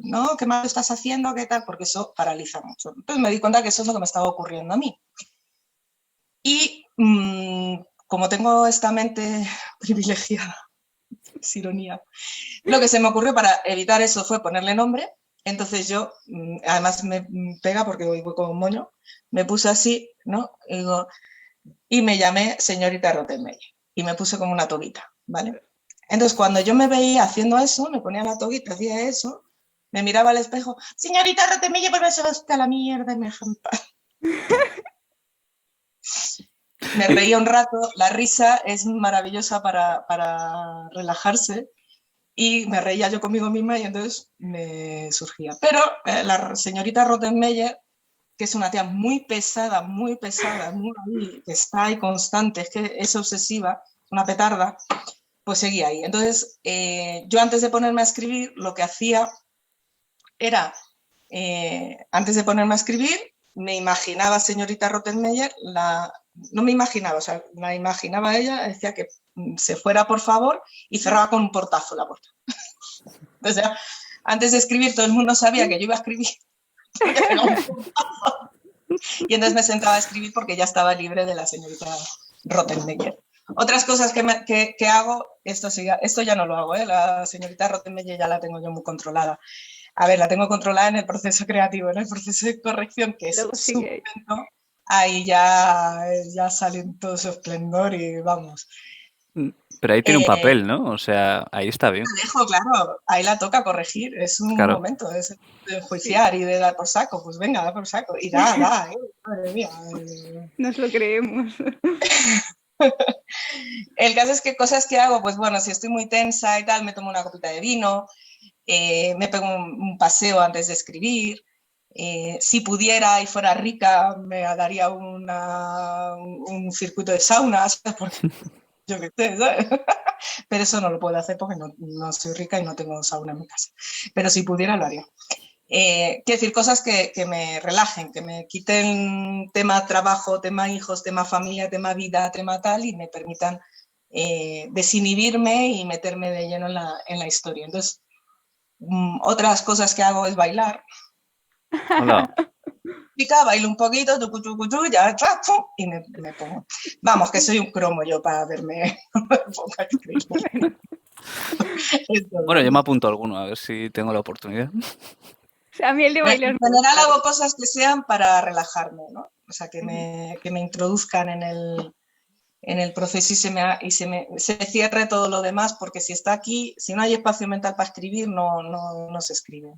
no, ¿qué mal estás haciendo? ¿Qué tal? Porque eso paraliza mucho. Entonces me di cuenta que eso es lo que me estaba ocurriendo a mí. Y como tengo esta mente privilegiada, es ironía, lo que se me ocurrió para evitar eso fue ponerle nombre. Entonces yo, además me pega porque voy como un moño, me puse así, ¿no? Y me llamé señorita Rottenmeier y me puse como una tobita, ¿vale? Entonces, cuando yo me veía haciendo eso, me ponía la toguita, hacía eso, me miraba al espejo, señorita Rotemille, pues se va a la mierda y me deja en paz. Me reía un rato, la risa es maravillosa para relajarse y me reía yo conmigo misma y entonces me surgía. Pero la señorita Rottenmeier, que es una tía muy pesada, muy, que está ahí constante, es que es obsesiva, una petarda, pues seguía ahí. Entonces, yo antes de ponerme a escribir, lo que hacía era, antes de ponerme a escribir, me imaginaba señorita Rottenmeier, no me imaginaba, o sea, la imaginaba ella, decía que se fuera por favor y cerraba con un portazo la puerta. O sea, antes de escribir todo el mundo sabía que yo iba a escribir y entonces me sentaba a escribir porque ya estaba libre de la señorita Rottenmeier. Otras cosas que hago, esto ya no lo hago, la señorita Rottenmeier ya la tengo yo muy controlada. A ver, la tengo controlada en el proceso creativo, en el proceso de corrección, que es súper lento, ahí ya sale en todo su esplendor y vamos. Pero ahí tiene un papel, ¿no? O sea, ahí está bien. La dejo, claro, ahí la toca corregir, es un momento de enjuiciar y de dar por saco, pues venga, da por saco, y da, madre mía. Nos lo creemos. El caso es que cosas que hago, pues bueno, si estoy muy tensa y tal, me tomo una copita de vino, me pego un paseo antes de escribir, si pudiera y fuera rica, me daría un circuito de saunas, porque yo qué sé, ¿sabes? Pero eso no lo puedo hacer porque no soy rica y no tengo sauna en mi casa. Pero si pudiera, lo haría. Quiero decir, cosas que me relajen, que me quiten tema trabajo, tema hijos, tema familia, tema vida, tema tal, y me permitan desinhibirme y meterme de lleno en la historia. Entonces, otras cosas que hago es bailar. Hola. Bailo un poquito, ya, y me pongo. Vamos, que soy un cromo yo para verme. Bueno, yo me apunto a alguno, a ver si tengo la oportunidad. A mí el de bailar. En general hago cosas que sean para relajarme, ¿no? O sea, que me introduzcan en el proceso y se cierre todo lo demás, porque si está aquí, si no hay espacio mental para escribir, no se escribe.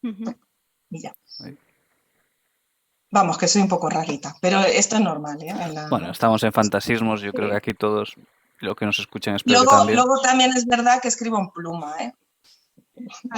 Y ya. Vamos, que soy un poco rarita, pero esto es normal, ¿eh? Bueno, estamos en fantasismos, yo creo que aquí todos, lo que nos escuchan, espero que también. Luego también es verdad que escribo en pluma, ¿eh?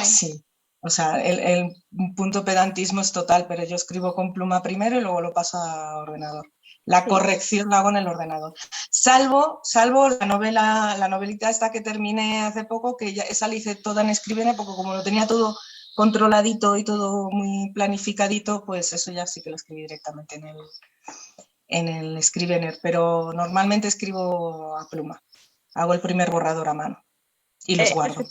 Sí. O sea, el punto pedantismo es total, pero yo escribo con pluma primero y luego lo paso a ordenador. La corrección la hago en el ordenador. Salvo la novelita esta que terminé hace poco, que ya esa la hice toda en Scrivener, porque como lo tenía todo controladito y todo muy planificadito, pues eso ya sí que lo escribí directamente en el Scrivener, pero normalmente escribo a pluma. Hago el primer borrador a mano y los guardo.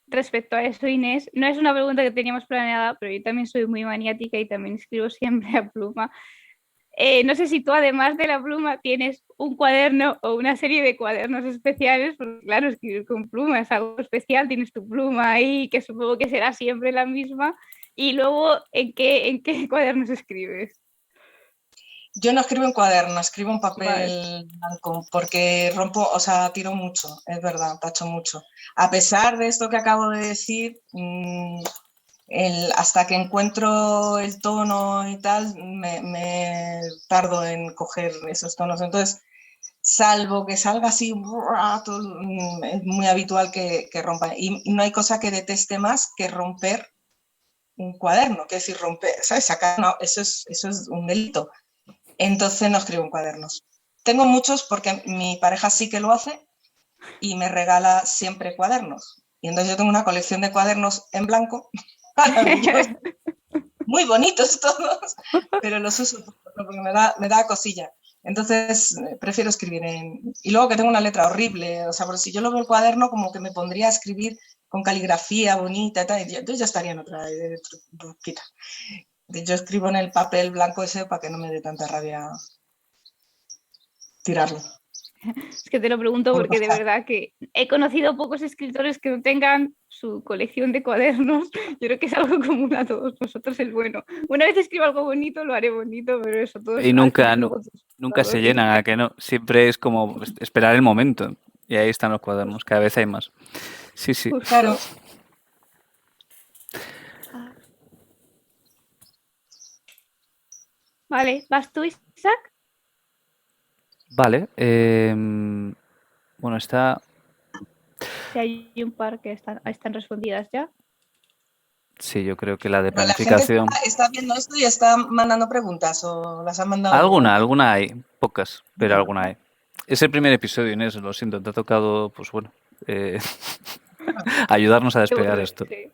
Respecto a eso, Inés, no es una pregunta que teníamos planeada, pero yo también soy muy maniática y también escribo siempre a pluma. No sé si tú, además de la pluma, tienes un cuaderno o una serie de cuadernos especiales, porque claro, escribir con pluma es algo especial, tienes tu pluma ahí, que supongo que será siempre la misma, y luego, ¿en qué cuadernos escribes? Yo no escribo en cuaderno, escribo en papel blanco, porque tiro mucho, es verdad, tacho mucho. A pesar de esto que acabo de decir, hasta que encuentro el tono y tal, me tardo en coger esos tonos. Entonces, salvo que salga así, es muy habitual que rompa. Y no hay cosa que deteste más que romper un cuaderno, que es decir, romper, ¿sabes? Eso es un delito. Entonces no escribo en cuadernos. Tengo muchos porque mi pareja sí que lo hace y me regala siempre cuadernos. Y entonces yo tengo una colección de cuadernos en blanco, muy bonitos todos, pero los uso porque me da cosilla. Entonces prefiero escribir Y luego que tengo una letra horrible, o sea, porque si yo lo veo el cuaderno como que me pondría a escribir con caligrafía bonita y tal, entonces ya estaría en otra quita. Yo escribo en el papel blanco ese para que no me dé tanta rabia tirarlo. Es que te lo pregunto porque de verdad que he conocido pocos escritores que no tengan su colección de cuadernos. Yo creo que es algo común a todos nosotros, el bueno. Una vez escribo algo bonito, lo haré bonito, pero eso todo. Y nunca se llenan, ¿a que no? Siempre es como esperar el momento. Y ahí están los cuadernos, cada vez hay más. Sí, sí. Justo. Claro. Vale, ¿vas tú, Isaac? Vale. Bueno, está... Si hay un par que están respondidas ya. Sí, yo creo que la de Pero la gente planificación... está viendo esto y está mandando preguntas o las han mandado. Alguna hay, pocas, pero alguna hay. Es el primer episodio, Inés, lo siento, te ha tocado, pues bueno, ayudarnos a despegar esto. Sí.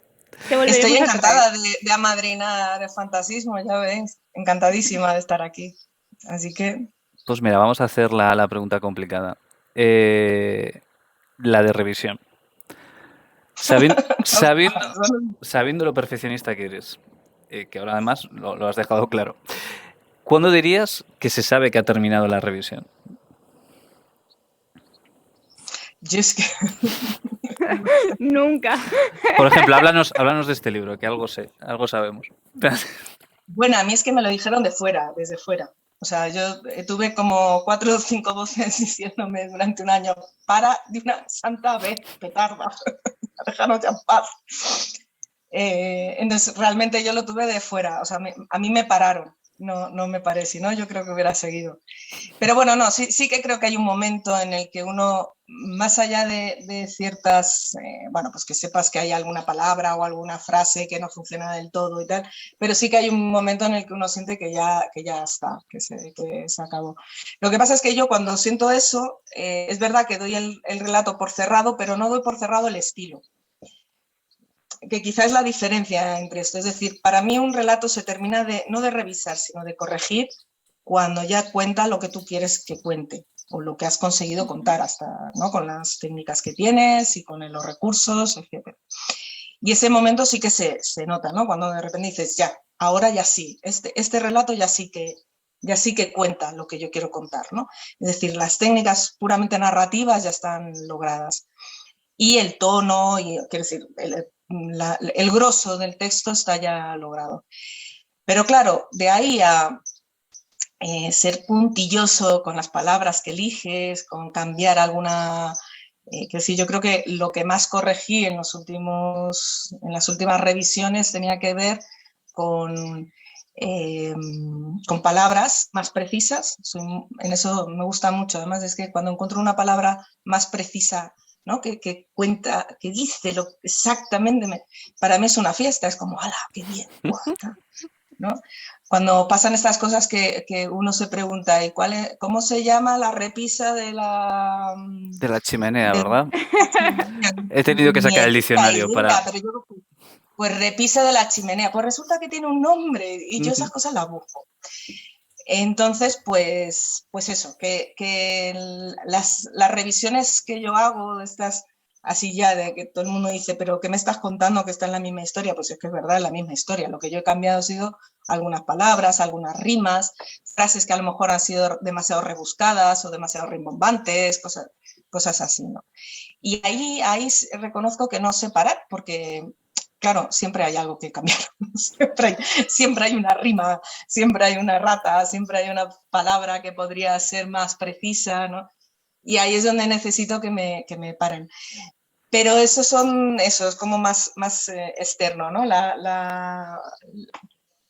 Te volveremos Estoy a encantada traer. de amadrinar el fantasismo, ya veis. Encantadísima de estar aquí. Así que, Pues mira, vamos a hacer la pregunta complicada. La de revisión. Sabiendo lo perfeccionista que eres, que ahora además lo has dejado claro, ¿cuándo dirías que se sabe que ha terminado la revisión? yo es que Nunca. Por ejemplo, háblanos de este libro, que algo sé, algo sabemos. Bueno, a mí es que me lo dijeron de fuera, desde fuera. O sea, yo tuve como 4 o 5 voces diciéndome durante un año, para de una santa vez, petarda, déjanos ya en paz. Entonces, realmente yo lo tuve de fuera, o sea, a mí me pararon, no me paré, si no, yo creo que hubiera seguido. Pero bueno, no, sí que creo que hay un momento en el que uno, más allá de ciertas, bueno, pues que sepas que hay alguna palabra o alguna frase que no funciona del todo y tal, pero sí que hay un momento en el que uno siente que ya está, que se acabó. Lo que pasa es que yo cuando siento eso, es verdad que doy el relato por cerrado, pero no doy por cerrado el estilo, que quizás es la diferencia entre esto. Es decir, para mí un relato se termina no de revisar, sino de corregir cuando ya cuenta lo que tú quieres que cuente o lo que has conseguido contar, hasta, ¿no?, con las técnicas que tienes y con los recursos, etc. Y ese momento sí que se nota, ¿no? Cuando de repente dices, ya, ahora ya sí, este relato ya sí que cuenta lo que yo quiero contar, ¿no? Es decir, las técnicas puramente narrativas ya están logradas. Y el tono, y quiero decir, el grosso del texto está ya logrado. Pero claro, de ahí a ser puntilloso con las palabras que eliges, con cambiar alguna... que sí, yo creo que lo que más corregí en las últimas revisiones tenía que ver con palabras más precisas. En eso me gusta mucho. Además, es que cuando encuentro una palabra más precisa, ¿no?, que cuenta, que dice exactamente, para mí es una fiesta, es como, ¡hala, qué bien! ¿No? Cuando pasan estas cosas que uno se pregunta, ¿y cómo se llama la repisa de la... De la chimenea, de ¿verdad? la chimenea? He tenido que sacar el diccionario para... Pero yo, pues repisa de la chimenea, pues resulta que tiene un nombre y yo esas cosas las busco. Entonces, pues eso, que las revisiones que yo hago, estas así ya de que todo el mundo dice, pero ¿qué me estás contando que está en la misma historia? Pues es que es verdad, es la misma historia. Lo que yo he cambiado ha sido algunas palabras, algunas rimas, frases que a lo mejor han sido demasiado rebuscadas o demasiado rimbombantes, cosas así, ¿no? Y ahí reconozco que no sé parar, porque claro, siempre hay algo que cambiar, siempre hay una rima, siempre hay una rata, siempre hay una palabra que podría ser más precisa, ¿no? Y ahí es donde necesito que me paren. Pero eso es como más externo, ¿no?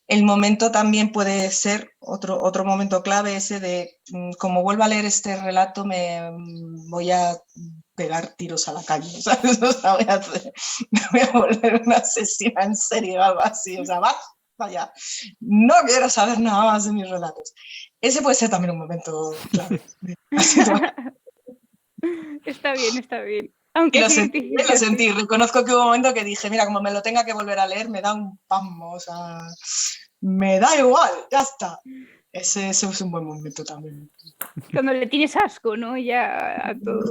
El momento también puede ser otro momento clave, ese de, como vuelva a leer este relato, me voy a pegar tiros a la calle, ¿sabes? O sea, me voy a volver una asesina en serie o algo así, o sea, vaya, no quiero saber nada más de mis relatos. Ese puede ser también un momento clave. Está bien, está bien. Aunque y lo sentí, reconozco que hubo un momento que dije, mira, como me lo tenga que volver a leer, me da un pamo, o sea, me da igual, ya está. Ese es un buen momento también. Cuando le tienes asco, ¿no? Ya a todo.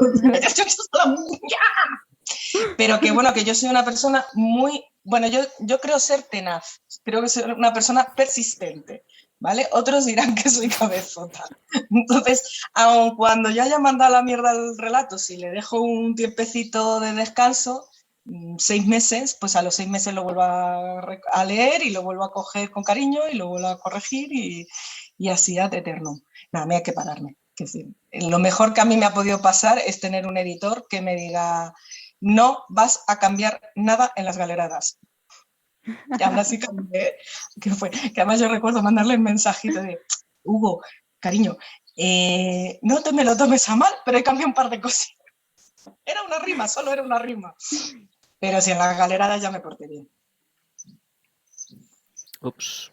Pero que bueno, que yo soy una persona muy, bueno, yo creo ser tenaz, creo que soy una persona persistente, ¿vale? Otros dirán que soy cabezota. Entonces, aun cuando ya haya mandado la mierda al relato, si le dejo un tiempecito de descanso, 6 meses, pues a los 6 meses lo vuelvo a leer y lo vuelvo a coger con cariño y lo vuelvo a corregir y así ad eterno. Nada, me hay que pararme, que decir. lo mejor que a mí me ha podido pasar es tener un editor que me diga, no vas a cambiar nada en las galeradas. Y aún así cambié, que además yo recuerdo mandarle un mensajito de, Hugo, cariño, no te me lo tomes a mal, pero he cambiado un par de cosas. Era una rima, solo era una rima. Pero si en las galeradas ya me porté bien. Ups.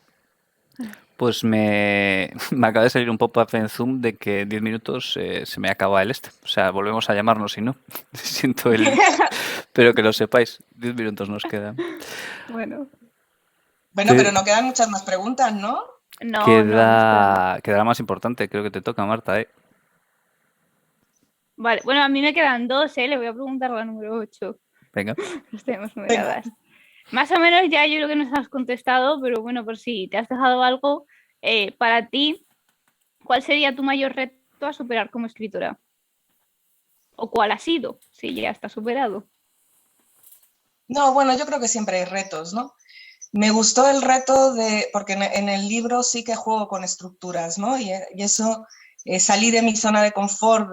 Pues me acaba de salir un pop-up en Zoom de que 10 minutos se me acaba el este. O sea, volvemos a llamarnos si no. Siento pero que lo sepáis, 10 minutos nos quedan. Bueno, Bueno, pero no quedan muchas más preguntas, ¿no? no, Quedará más importante, creo que te toca, Marta, ¿eh? Vale, bueno, a mí me quedan 2, ¿eh? Le voy a preguntar la número 8. Venga. Las tenemos numeradas. Más o menos ya yo creo que nos has contestado, pero bueno, por si te has dejado algo, para ti, ¿cuál sería tu mayor reto a superar como escritora? ¿O cuál ha sido, si ya está superado? No, bueno, yo creo que siempre hay retos, ¿no? Me gustó el reto porque en el libro sí que juego con estructuras, ¿no? Y eso, salí de mi zona de confort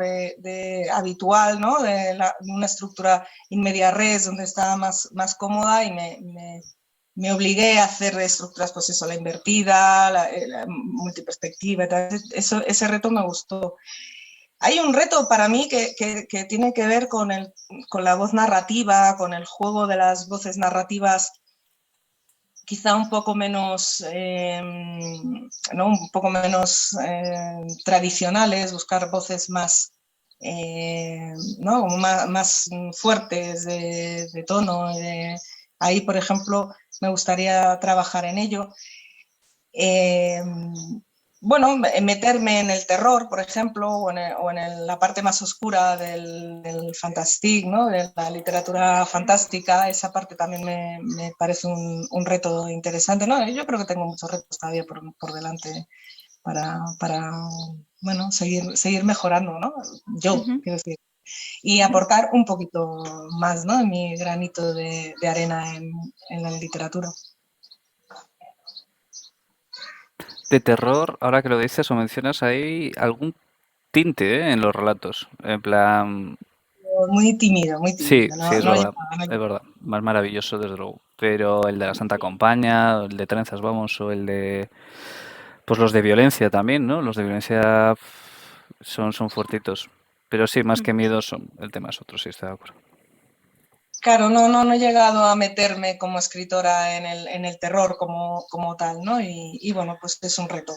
habitual, ¿no? De una estructura in media res donde estaba más cómoda y me obligué a hacer estructuras, pues eso, la invertida, la multiperspectiva, ese reto me gustó. Hay un reto para mí que tiene que ver con la voz narrativa, con el juego de las voces narrativas quizá un poco menos, ¿no? Un poco menos tradicionales, buscar voces más, ¿no? Como más fuertes de tono. Ahí, por ejemplo, me gustaría trabajar en ello. Bueno, meterme en el terror, por ejemplo, o en la parte más oscura del fantastique, ¿no? De la literatura fantástica, esa parte también me parece un reto interesante, ¿no? Yo creo que tengo muchos retos todavía por delante para bueno, seguir mejorando, ¿no? Yo, quiero decir, y aportar un poquito más, ¿no? Mi granito de arena en la literatura. De terror, ahora que lo dices o mencionas, hay algún tinte, en los relatos. En plan, Muy tímido, muy sí, tímido. sí, No, es no verdad, llegaba, es verdad. Más maravilloso, desde luego. Pero el de la Santa Compañía, o el de Trenzas, vamos, o el de... Pues los de violencia también, ¿no? Los de violencia son fuertitos. Pero sí, más que miedo, el tema es otro, sí, estoy de acuerdo. Claro, no he llegado a meterme como escritora en el terror como tal, ¿no? Y bueno, pues es un reto.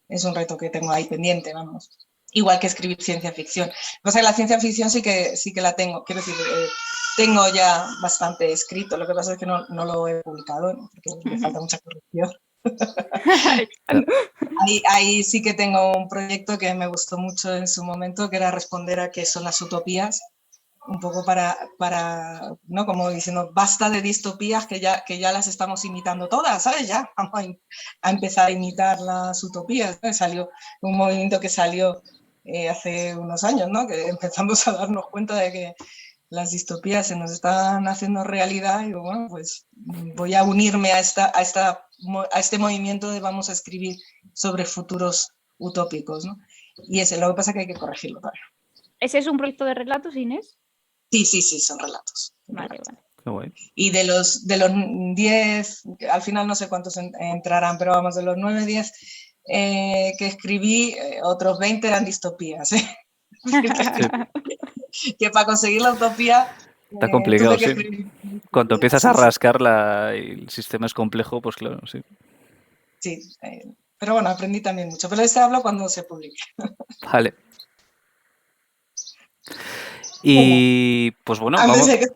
Es un reto que tengo ahí pendiente, vamos. Igual que escribir ciencia ficción. O sea, la ciencia ficción sí que la tengo. Quiero decir, tengo ya bastante escrito. Lo que pasa es que no lo he publicado, ¿no? Porque me falta mucha corrección. Ahí sí que tengo un proyecto que me gustó mucho en su momento, que era responder a qué son las utopías, un poco para ¿no? Como diciendo, basta de distopías que ya las estamos imitando todas, ¿sabes? Ya vamos a empezar a imitar las utopías, ¿no? Salió un movimiento que salió hace unos años, ¿no? Que empezamos a darnos cuenta de que las distopías se nos están haciendo realidad y bueno, pues voy a unirme a este movimiento de vamos a escribir sobre futuros utópicos, ¿no? Y lo que pasa es que hay que corregirlo todavía. ¿Ese es un proyecto de relatos, Inés? Sí, son relatos. Vale. Qué guay. Y de los 10, al final no sé cuántos entrarán, pero vamos, de los 9, 10 que escribí, otros 20 eran distopías. Que para conseguir la utopía Está complicado, tuve que sí. escribir. Cuando empiezas a rascarla y el sistema es complejo, pues claro, sí. Sí, pero bueno, aprendí también mucho. Pero de este hablo cuando se publique. Vale. Y pues bueno, Antes vamos. de que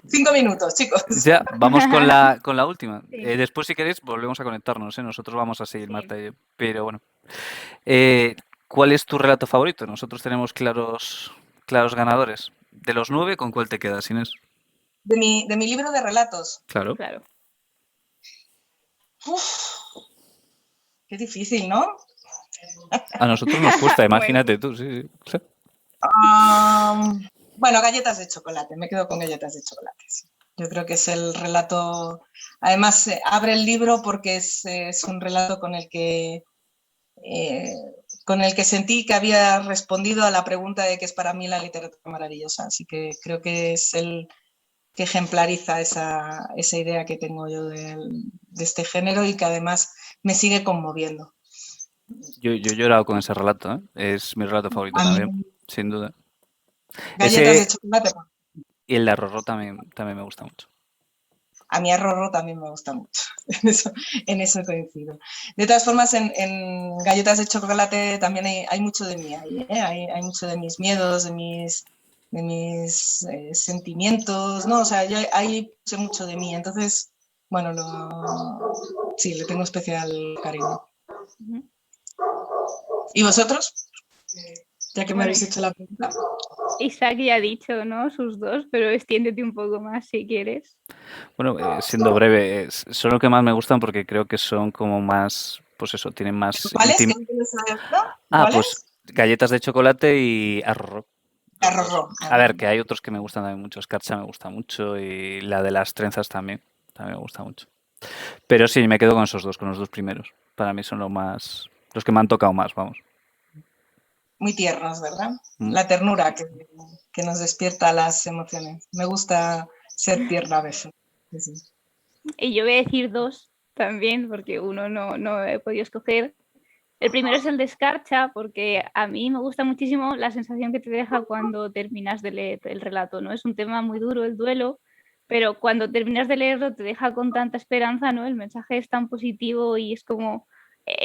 5 minutos, chicos. Ya, vamos con la última. Sí. Después, si queréis, volvemos a conectarnos, ¿eh? Nosotros vamos a seguir, Sí. Marta y yo. Pero bueno. ¿Cuál es tu relato favorito? Nosotros tenemos claros ganadores. De los 9, ¿con cuál te quedas, Inés? De mi libro de relatos. Claro. Uf, qué difícil, ¿no? A nosotros nos cuesta, imagínate tú, sí. Bueno, galletas de chocolate, me quedo con galletas de chocolate. Sí. Yo creo que es el relato, además abre el libro porque es un relato con el que con el que sentí que había respondido a la pregunta de qué es para mí la literatura maravillosa. Así que creo que es el que ejemplariza esa idea que tengo yo de este género y que además me sigue conmoviendo. Yo he llorado con ese relato, ¿eh? Es mi relato favorito A mí, también, sin duda. galletas de Ese chocolate, y el de Rorró también me gusta mucho. a mí a Rorró también me gusta mucho, en eso coincido. De todas formas, en galletas de chocolate también hay mucho de mí, ¿eh? Hay mucho de mis miedos, de mis sentimientos, ¿no? O sea, hay mucho de mí, entonces, bueno, sí, le tengo especial cariño. ¿Y vosotros? Ya que me Bueno, habéis hecho la pregunta. Isaac ya ha dicho, ¿no? Sus dos, pero extiéndete un poco más si quieres. Bueno, siendo breve, son lo que más me gustan porque creo que son como más, pues eso, tienen más ¿Cuáles? ¿Que no tienes nada? pues ¿Cuáles? galletas de chocolate y Arrorró. Los dos. Rorró. A ver, que hay otros que me gustan también mucho. Escarcha me gusta mucho y la de las trenzas también me gusta mucho. Pero sí, me quedo con esos dos, con los dos primeros. Para mí son los que me han tocado más, vamos. Muy tiernos, ¿verdad? Mm. La ternura que nos despierta las emociones. Me gusta ser tierna a veces. Sí. Y yo voy a decir dos también, porque uno no he podido escoger. El primero es el de Escarcha, porque a mí me gusta muchísimo la sensación que te deja cuando terminas de leer el relato, ¿no? Es un tema muy duro, el duelo, pero cuando terminas de leerlo te deja con tanta esperanza, ¿no? El mensaje es tan positivo y es como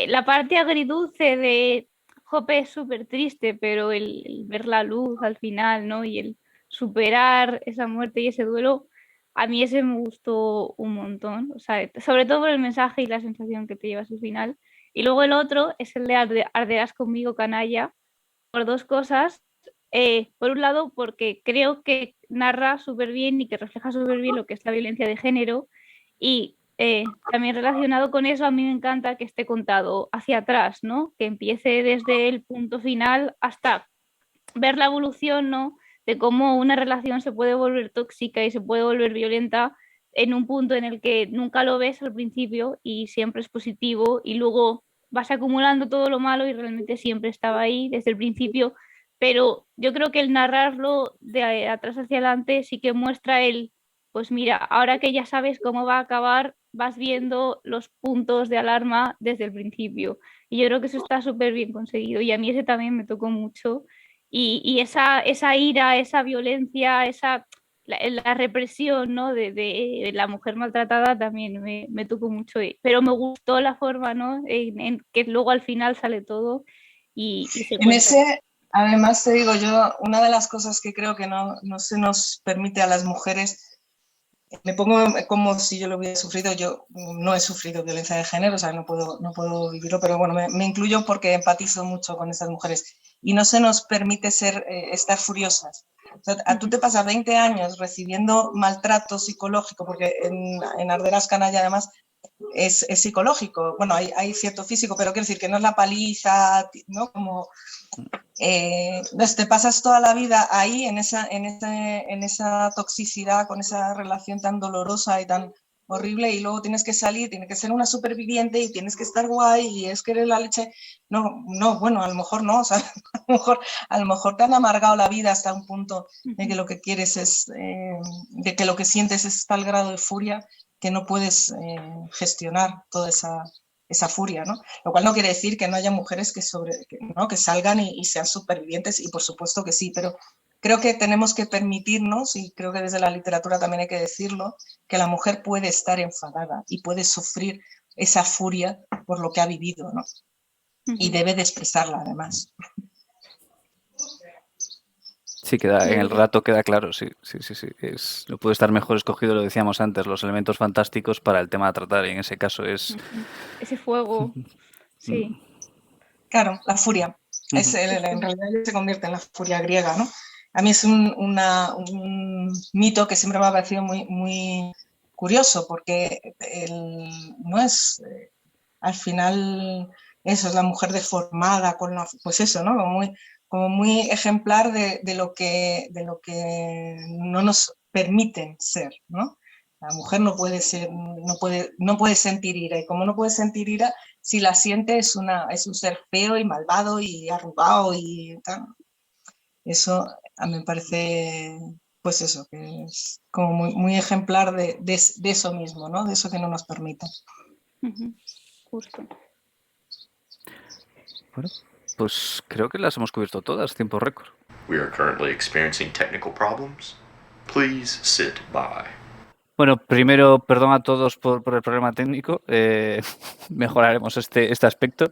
la parte agridulce de Jope es súper triste, pero el ver la luz al final, ¿no? Y el superar esa muerte y ese duelo, a mí ese me gustó un montón, o sea, sobre todo por el mensaje y la sensación que te llevas al final. Y luego el otro es el de Arderás conmigo, canalla, por dos cosas. Por un lado, porque creo que narra súper bien y que refleja súper bien lo que es la violencia de género. Y también relacionado con eso, a mí me encanta que esté contado hacia atrás, ¿no? Que empiece desde el punto final hasta ver la evolución, ¿no? De cómo una relación se puede volver tóxica y se puede volver violenta en un punto en el que nunca lo ves al principio y siempre es positivo y luego vas acumulando todo lo malo y realmente siempre estaba ahí desde el principio, pero yo creo que el narrarlo de atrás hacia adelante sí que muestra pues mira, ahora que ya sabes cómo va a acabar, vas viendo los puntos de alarma desde el principio. Y yo creo que eso está súper bien conseguido y a mí ese también me tocó mucho y esa ira, esa violencia, la represión, ¿no? de la mujer maltratada también me tocó mucho, pero me gustó la forma, ¿no? En que luego al final sale todo y se En cuenta. ese, además te digo yo, una de las cosas que creo que no se nos permite a las mujeres, me pongo como si yo lo hubiera sufrido, yo no he sufrido violencia de género, o sea, no puedo vivirlo, pero bueno, me incluyo porque empatizo mucho con esas mujeres y no se nos permite estar furiosas. O sea, tú te pasas 20 años recibiendo maltrato psicológico, porque en Arderás Canalla además es psicológico. Bueno, hay cierto físico, pero quiero decir que no es la paliza, ¿no? Como te pasas toda la vida ahí en esa toxicidad, con esa relación tan dolorosa y tan horrible, y luego tienes que salir, tienes que ser una superviviente y tienes que estar guay y es querer la leche. No, bueno, a lo mejor no, o sea, a lo mejor te han amargado la vida hasta un punto de que lo que quieres de que lo que sientes es tal grado de furia que no puedes gestionar toda esa furia, ¿no? Lo cual no quiere decir que no haya mujeres que salgan y sean supervivientes, y por supuesto que sí, pero creo que tenemos que permitirnos, y creo que desde la literatura también hay que decirlo, que la mujer puede estar enfadada y puede sufrir esa furia por lo que ha vivido, ¿no? Y debe de expresarla además. Sí, en el rato queda claro, sí. No puede estar mejor escogido, lo decíamos antes, los elementos fantásticos para el tema a tratar, y en ese caso es... Ese fuego, sí. Claro, la furia. En realidad se convierte en la furia griega, ¿no? A mí es un mito que siempre me ha parecido muy, muy curioso, porque no es, al final, eso es la mujer deformada, pues eso, ¿no? Como muy ejemplar de lo que no nos permiten ser, ¿no? La mujer no puede sentir ira, y como no puede sentir ira, si la siente es un ser feo y malvado y arrugado y tal. Eso a mí me parece, pues eso, que es como muy ejemplar de eso mismo, ¿no? De eso que no nos permite. Justo. Bueno, pues creo que las hemos cubierto todas, tiempo récord. We are currently experiencing technical problems. Please sit by. Bueno, primero, perdón a todos por el problema técnico. Mejoraremos este aspecto.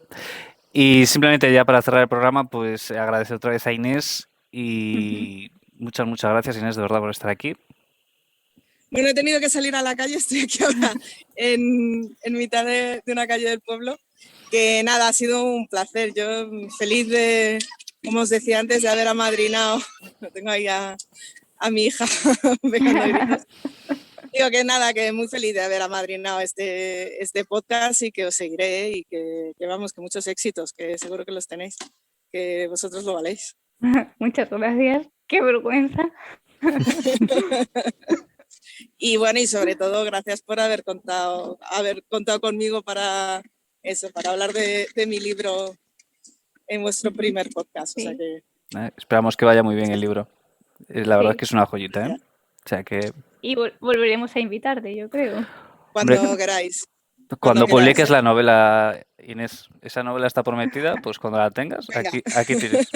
Y simplemente ya para cerrar el programa, pues agradecer otra vez a Inés y muchas gracias, Inés, de verdad, por estar aquí. Bueno, he tenido que salir a la calle, estoy aquí ahora en mitad de una calle del pueblo. Que nada, ha sido un placer. Yo feliz de, como os decía antes, de haber amadrinado. Lo tengo ahí a mi hija pegando gritos. Digo que nada, que muy feliz de haber amadrinado este podcast y que os seguiré y que vamos, que muchos éxitos, que seguro que los tenéis, que vosotros lo valéis. Muchas gracias. Qué vergüenza. Y bueno, y sobre todo, gracias por haber contado conmigo para eso, para hablar de mi libro en vuestro primer podcast. Sí. O sea que... Esperamos que vaya muy bien el libro. La verdad Sí. es que es una joyita, ¿eh? O sea que... Y volveremos a invitarte, yo creo. Cuando Hombre, queráis. Cuando queráis, publiques la novela, Inés, esa novela está prometida, pues cuando la tengas, Venga. aquí tienes.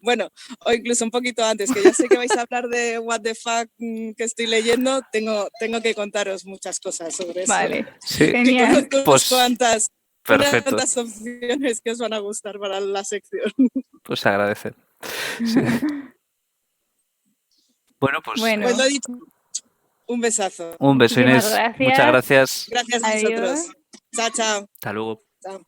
Bueno, o incluso un poquito antes, que ya sé que vais a hablar de What the Fuck que estoy leyendo, tengo que contaros muchas cosas sobre eso. Vale, Sí, Que genial. conozco Pues, unas perfecto. cuantas opciones que os van a gustar para la sección. Pues se agradece. Sí. Bueno, pues Bueno. Pues lo dicho, un besazo. un beso, Muchísimas Inés. gracias. Muchas gracias. Gracias a Adiós. vosotros. Chao, chao. Hasta luego. Chao.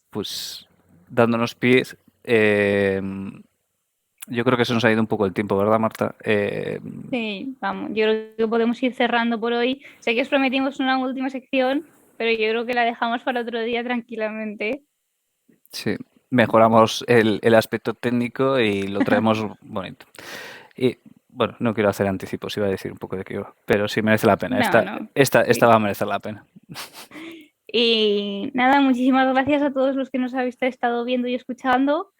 Pues dándonos pies, yo creo que se nos ha ido un poco el tiempo, ¿verdad, Marta? Sí, vamos, yo creo que podemos ir cerrando por hoy. Sé que os prometimos una última sección, pero yo creo que la dejamos para otro día tranquilamente. Sí, mejoramos el aspecto técnico y lo traemos bonito. Y bueno, no quiero hacer anticipos, iba a decir un poco de qué iba, pero sí merece la pena. No. Esta va a merecer la pena. Y nada, muchísimas gracias a todos los que nos habéis estado viendo y escuchando.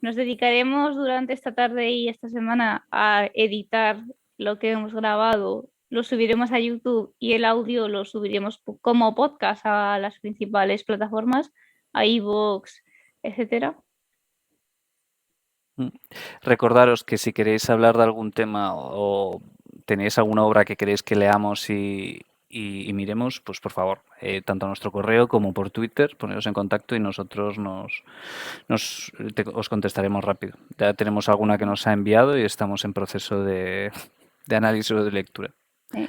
Nos dedicaremos durante esta tarde y esta semana a editar lo que hemos grabado. Lo subiremos a YouTube y el audio lo subiremos como podcast a las principales plataformas, a iVoox, etcétera. Recordaros que si queréis hablar de algún tema o tenéis alguna obra que queréis que leamos y miremos, pues por favor, tanto a nuestro correo como por Twitter, poneros en contacto y nosotros os contestaremos rápido. Ya tenemos alguna que nos ha enviado y estamos en proceso de análisis o de lectura. Sí.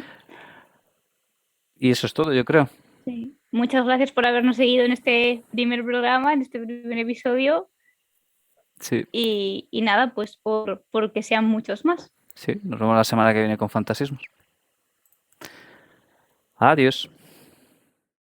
Y eso es todo, yo creo. Sí. Muchas gracias por habernos seguido en este primer programa, en este primer episodio. Sí. Y nada, pues por que sean muchos más. Sí, nos vemos la semana que viene con Fantasismos. Adiós.